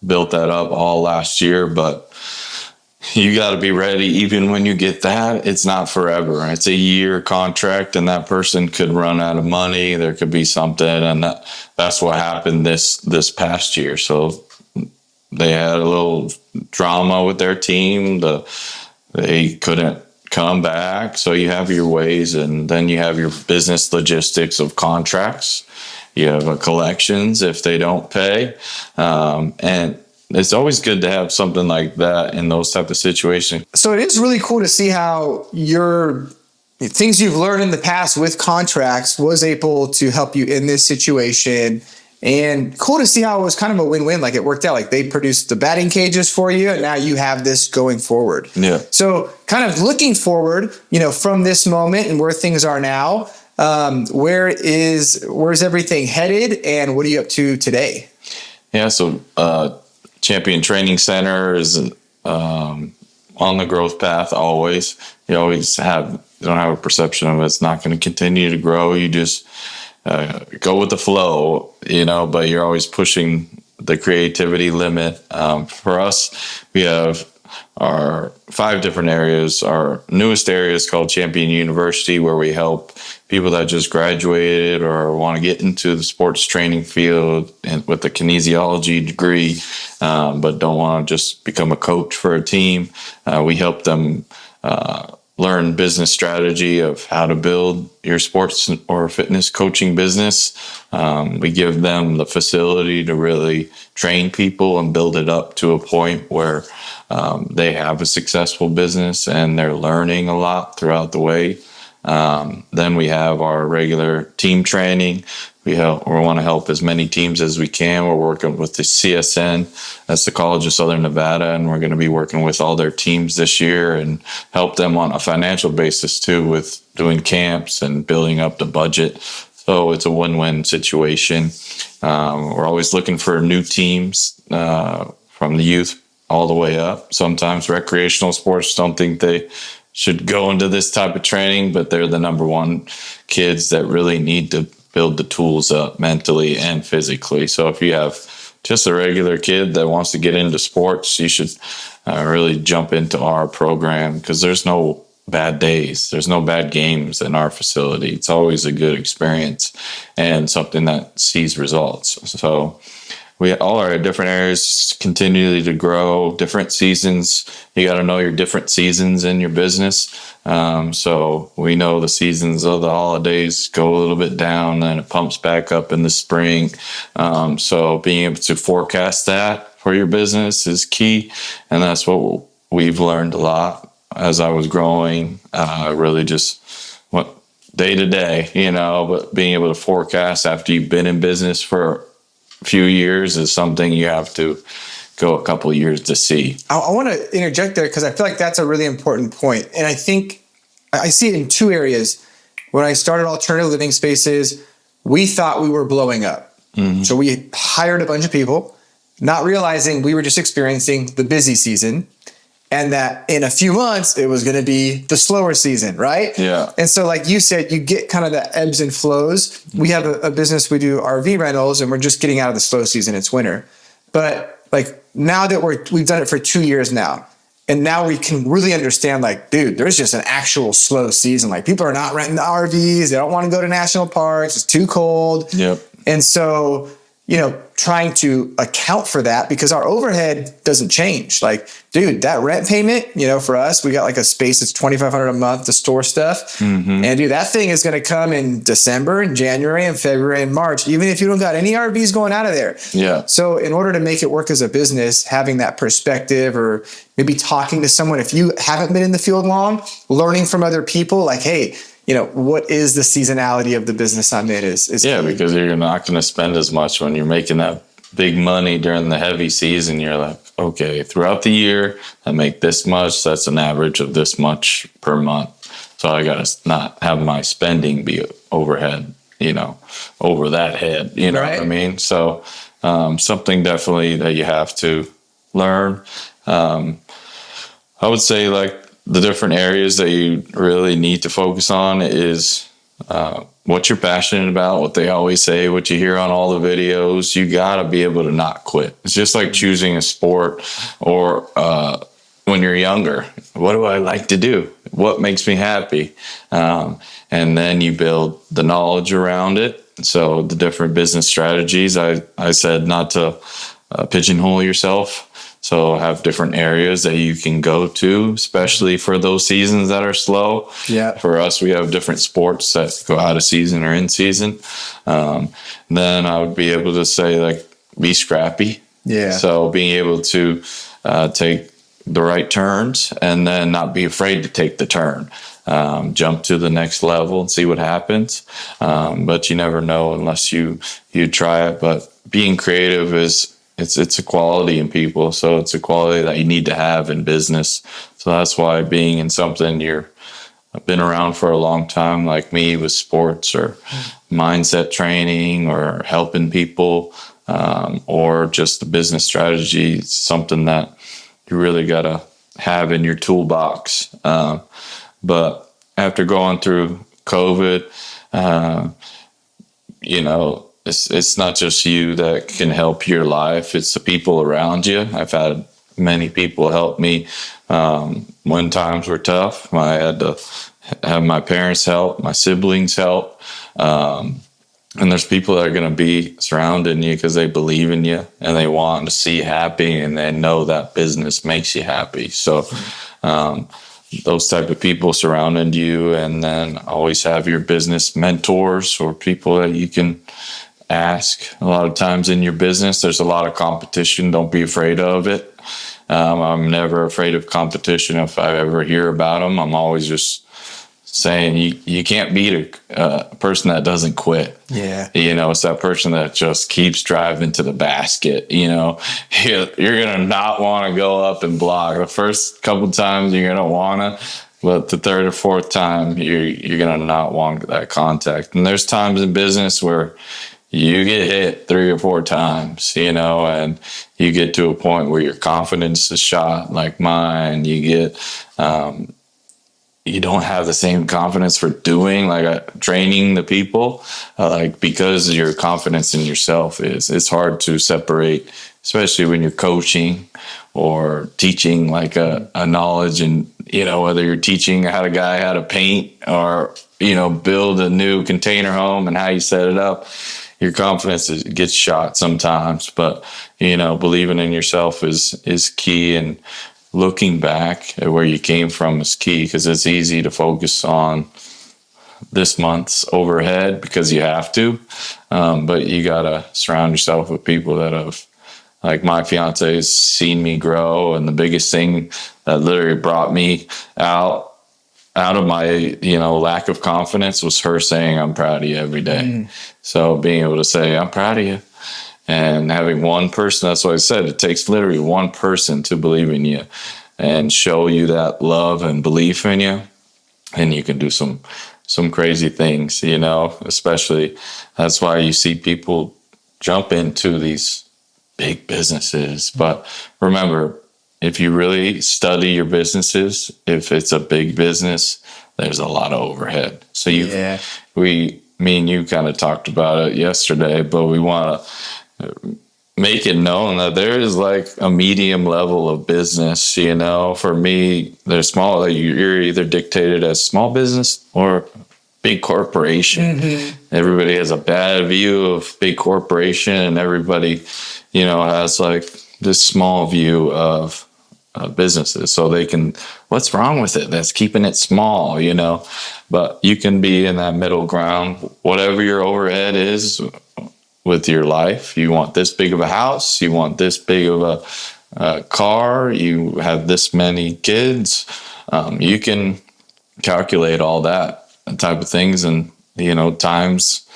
built that up all last year. But you got to be ready. Even when you get that, it's not forever. It's a year contract, and that person could run out of money. There could be something, and that's what happened this past year. So they had a little drama with their team. They couldn't come back. So you have your ways, and then you have your business logistics of contracts. You have collections if they don't pay, and it's always good to have something like that in those type of situations. So it is really cool to see how your things you've learned in the past with contracts was able to help you in this situation. And cool to see how it was kind of a win-win. Like it worked out. Like they produced the batting cages for you, and now you have this going forward. Yeah. So kind of looking forward, from this moment and where things are now, where's everything headed, and what are you up to today? Yeah. So, Champion Training Center is on the growth path always. You always don't have a perception of it's not going to continue to grow. You just go with the flow, but you're always pushing the creativity limit. For us, we have our 5 different areas. Our newest area is called Champion University, where we help people that just graduated or want to get into the sports training field and with a kinesiology degree, but don't want to just become a coach for a team. We help them learn business strategy of how to build your sports or fitness coaching business. We give them the facility to really train people and build it up to a point where they have a successful business and they're learning a lot throughout the way. Then we have our regular team training. We want to help as many teams as we can. We're working with the CSN, that's the College of Southern Nevada, and we're going to be working with all their teams this year and help them on a financial basis too, with doing camps and building up the budget. So it's a win-win situation. We're always looking for new teams from the youth all the way up. Sometimes recreational sports don't think they should go into this type of training, but they're the number one kids that really need to build the tools up mentally and physically. So if you have just a regular kid that wants to get into sports, you should really jump into our program, because there's no bad days. There's no bad games in our facility. It's always a good experience and something that sees results. So we all are at different areas, continually to grow, different seasons. You got to know your different seasons in your business. So we know the seasons of the holidays go a little bit down, and it pumps back up in the spring. So being able to forecast that for your business is key. And that's what we've learned a lot as I was growing, really just what day to day, but being able to forecast after you've been in business for a few years is something you have to go a couple of years to see. I want to interject there because I feel like that's a really important point. And I think I see it in two areas. When I started Alternative Living Spaces, we thought we were blowing up. Mm-hmm. So we hired a bunch of people, not realizing we were just experiencing the busy season, and that in a few months it was going to be the slower season, right? Yeah. And so like you said, you get kind of the ebbs and flows. We have a business, we do RV rentals, and we're just getting out of the slow season. It's winter. But like now that we've done it for 2 years now, and now we can really understand, like, dude, there's just an actual slow season. Like, people are not renting the RVs. They don't want to go to national parks. It's too cold. Yep. And so, trying to account for that, because our overhead doesn't change. Like, dude, that rent payment, for us, we got like a space that's $2,500 a month to store stuff. Mm-hmm. And dude, that thing is going to come in December and January and February and March, even if you don't got any RVs going out of there. Yeah. So in order to make it work as a business, having that perspective, or maybe talking to someone, if you haven't been in the field long, learning from other people, like, hey, what is the seasonality of the business I'm in is yeah, key. because you're not going to spend as much when you're making that big money during the heavy season. You're like, okay, throughout the year, I make this much. That's an average of this much per month. So I got to not have my spending be overhead, over that head, right. What I mean? So something definitely that you have to learn. I would say like the different areas that you really need to focus on is what you're passionate about, what they always say, what you hear on all the videos. You got to be able to not quit. It's just like choosing a sport or when you're younger. What do I like to do? What makes me happy? And then you build the knowledge around it. So the different business strategies, I said not to pigeonhole yourself. So have different areas that you can go to, especially for those seasons that are slow. Yeah. For us, we have different sports that go out of season or in season. Then I would be able to say, like, be scrappy. Yeah. So being able to take the right turns and then not be afraid to take the turn. Jump to the next level and see what happens. But you never know unless you try it. But being creative it's a quality in people. So it's a quality that you need to have in business. So that's why being in something I've been around for a long time, like me, with sports or mindset training or helping people, or just the business strategy, something that you really got to have in your toolbox. But after going through COVID, it's not just you that can help your life. It's the people around you. I've had many people help me when times were tough. I had to have my parents help, my siblings help. And there's people that are going to be surrounding you because they believe in you and they want to see you happy, and they know that business makes you happy. So those type of people surrounding you, and then always have your business mentors or people that you can ask. A lot of times in your business, there's a lot of competition. Don't be afraid of it. I'm never afraid of competition. If I ever hear about them, I'm always just saying you can't beat a person that doesn't quit. Yeah. It's that person that just keeps driving to the basket. You're going to not want to go up and block. The first couple times you're going to want to, but the third or fourth time you're going to not want that contact. And there's times in business where you get hit 3 or 4 times, and you get to a point where your confidence is shot, like mine. You get, you don't have the same confidence for doing, training the people, because your confidence in yourself it's hard to separate, especially when you're coaching or teaching a knowledge, and, whether you're teaching how to paint or, build a new container home and how you set it up. your confidence gets shot sometimes, but believing in yourself is key, and looking back at where you came from is key, because it's easy to focus on this month's overhead because you have to, but you gotta surround yourself with people that have, like my fiance has seen me grow, and the biggest thing that literally brought me out of my lack of confidence was her saying, "I'm proud of you" every day. So being able to say, "I'm proud of you," and having one person, that's what I said, it takes literally one person to believe in you and show you that love and belief in you, and you can do some crazy things, especially that's why you see people jump into these big businesses. But remember, if you really study your businesses, if it's a big business, there's a lot of overhead. So me and you kind of talked about it yesterday, but we want to make it known that there is like a medium level of business. For me, they're small. You're either dictated as small business or big corporation. Everybody has a bad view of big corporation, and everybody, has like this small view of businesses. So they can, what's wrong with it? That's keeping it small, but you can be in that middle ground, whatever your overhead is with your life. You want this big of a house, you want this big of a car, you have this many kids. You can calculate all that type of things, and times,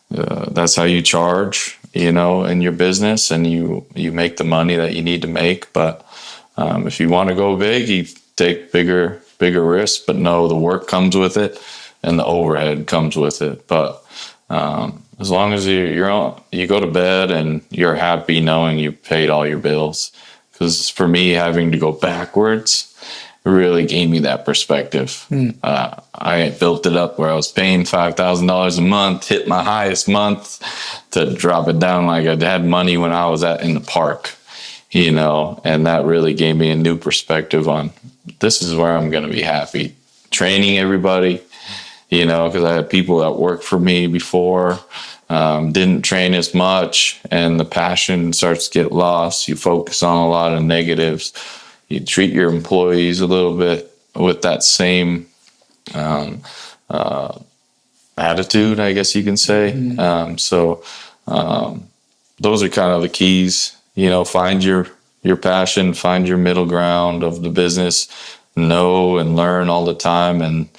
that's how you charge, in your business, and you make the money that you need to make. But if you want to go big, you take bigger risks, but no, the work comes with it and the overhead comes with it. But as long as you go to bed and you're happy knowing you paid all your bills, because for me, having to go backwards really gave me that perspective. I built it up where I was paying $5,000 a month, hit my highest month, to drop it down like I had money when I was in the park, and that really gave me a new perspective on, this is where I'm going to be happy. Training everybody, because I had people that worked for me before, didn't train as much, and the passion starts to get lost. You focus on a lot of negatives. You treat your employees a little bit with that same attitude, I guess you can say. So those are kind of the keys. Find your passion, find your middle ground of the business, know and learn all the time, and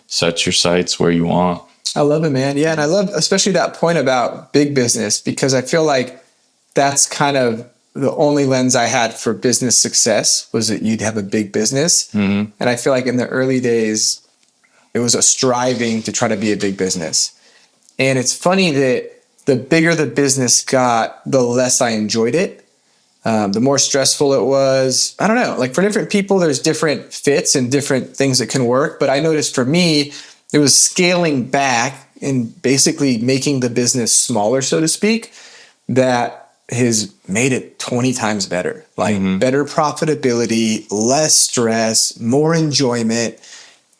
set your sights where you want. I love it, man. Yeah, and I love especially that point about big business, because I feel like that's kind of the only lens I had for business success, was that you'd have a big business. And I feel like in the early days, it was a striving to try to be a big business. And it's funny that the bigger the business got, the less I enjoyed it. The more stressful it was. I don't know, like for different people, there's different fits and different things that can work. But I noticed for me, it was scaling back and basically making the business smaller, so to speak, that has made it 20 times better. Like better profitability, less stress, more enjoyment.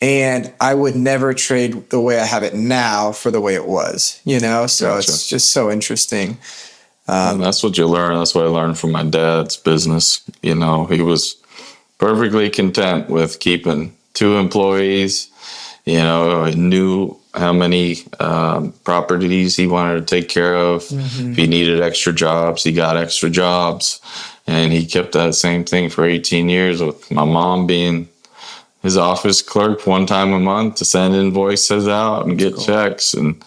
And I would never trade the way I have it now for the way it was, So Gotcha. It's just so interesting. And that's what you learn. That's what I learned from my dad's business. He was perfectly content with keeping 2 employees. He knew how many properties he wanted to take care of. If he needed extra jobs, he got extra jobs. And he kept that same thing for 18 years, with my mom being his office clerk one time a month to send invoices out and get checks. And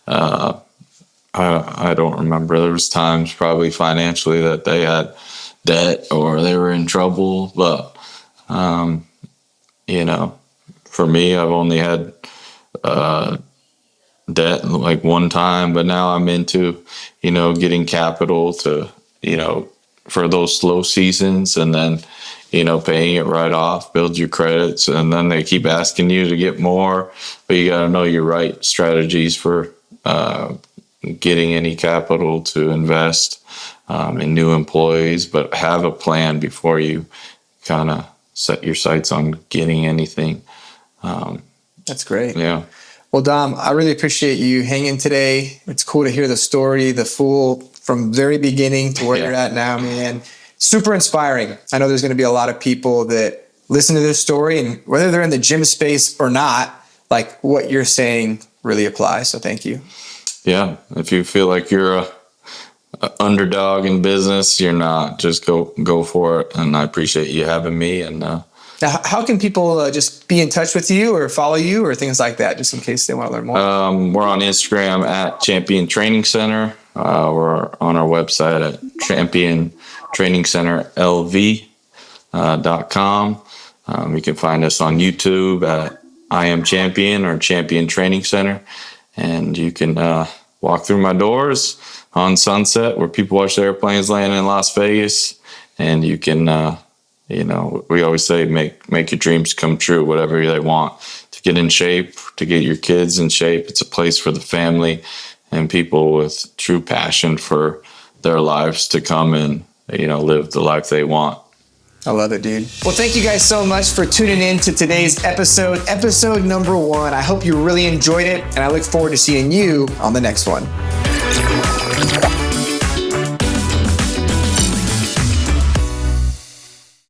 I don't remember. There was times probably financially that they had debt or they were in trouble. But, for me, I've only had debt like one time, but now I'm into, getting capital to, for those slow seasons, and then, paying it right off, build your credits, and then they keep asking you to get more, but you got to know your right strategies for getting any capital to invest in new employees, but have a plan before you kind of set your sights on getting anything. That's great. Yeah. Well, Dom, I really appreciate you hanging today. It's cool to hear the story, the full from very beginning to where you're at now, man. Super inspiring. I know there's going to be a lot of people that listen to this story, and whether they're in the gym space or not, like what you're saying really applies. So thank you. Yeah. If you feel like you're a underdog in business, you're not. Just go for it. And I appreciate you having me. And now, how can people just be in touch with you or follow you or things like that, just in case they want to learn more? We're on Instagram at Champion Training Center. We're on our website at championtrainingcenterlv.com. You can find us on YouTube at I Am Champion or Champion Training Center. And you can walk through my doors on Sunset where people watch the airplanes land in Las Vegas. And you can, we always say make your dreams come true, whatever they want. To get in shape, to get your kids in shape. It's a place for the family and people with true passion for their lives to come and, live the life they want. I love it, dude. Well, thank you guys so much for tuning in to today's episode number 1. I hope you really enjoyed it, and I look forward to seeing you on the next one.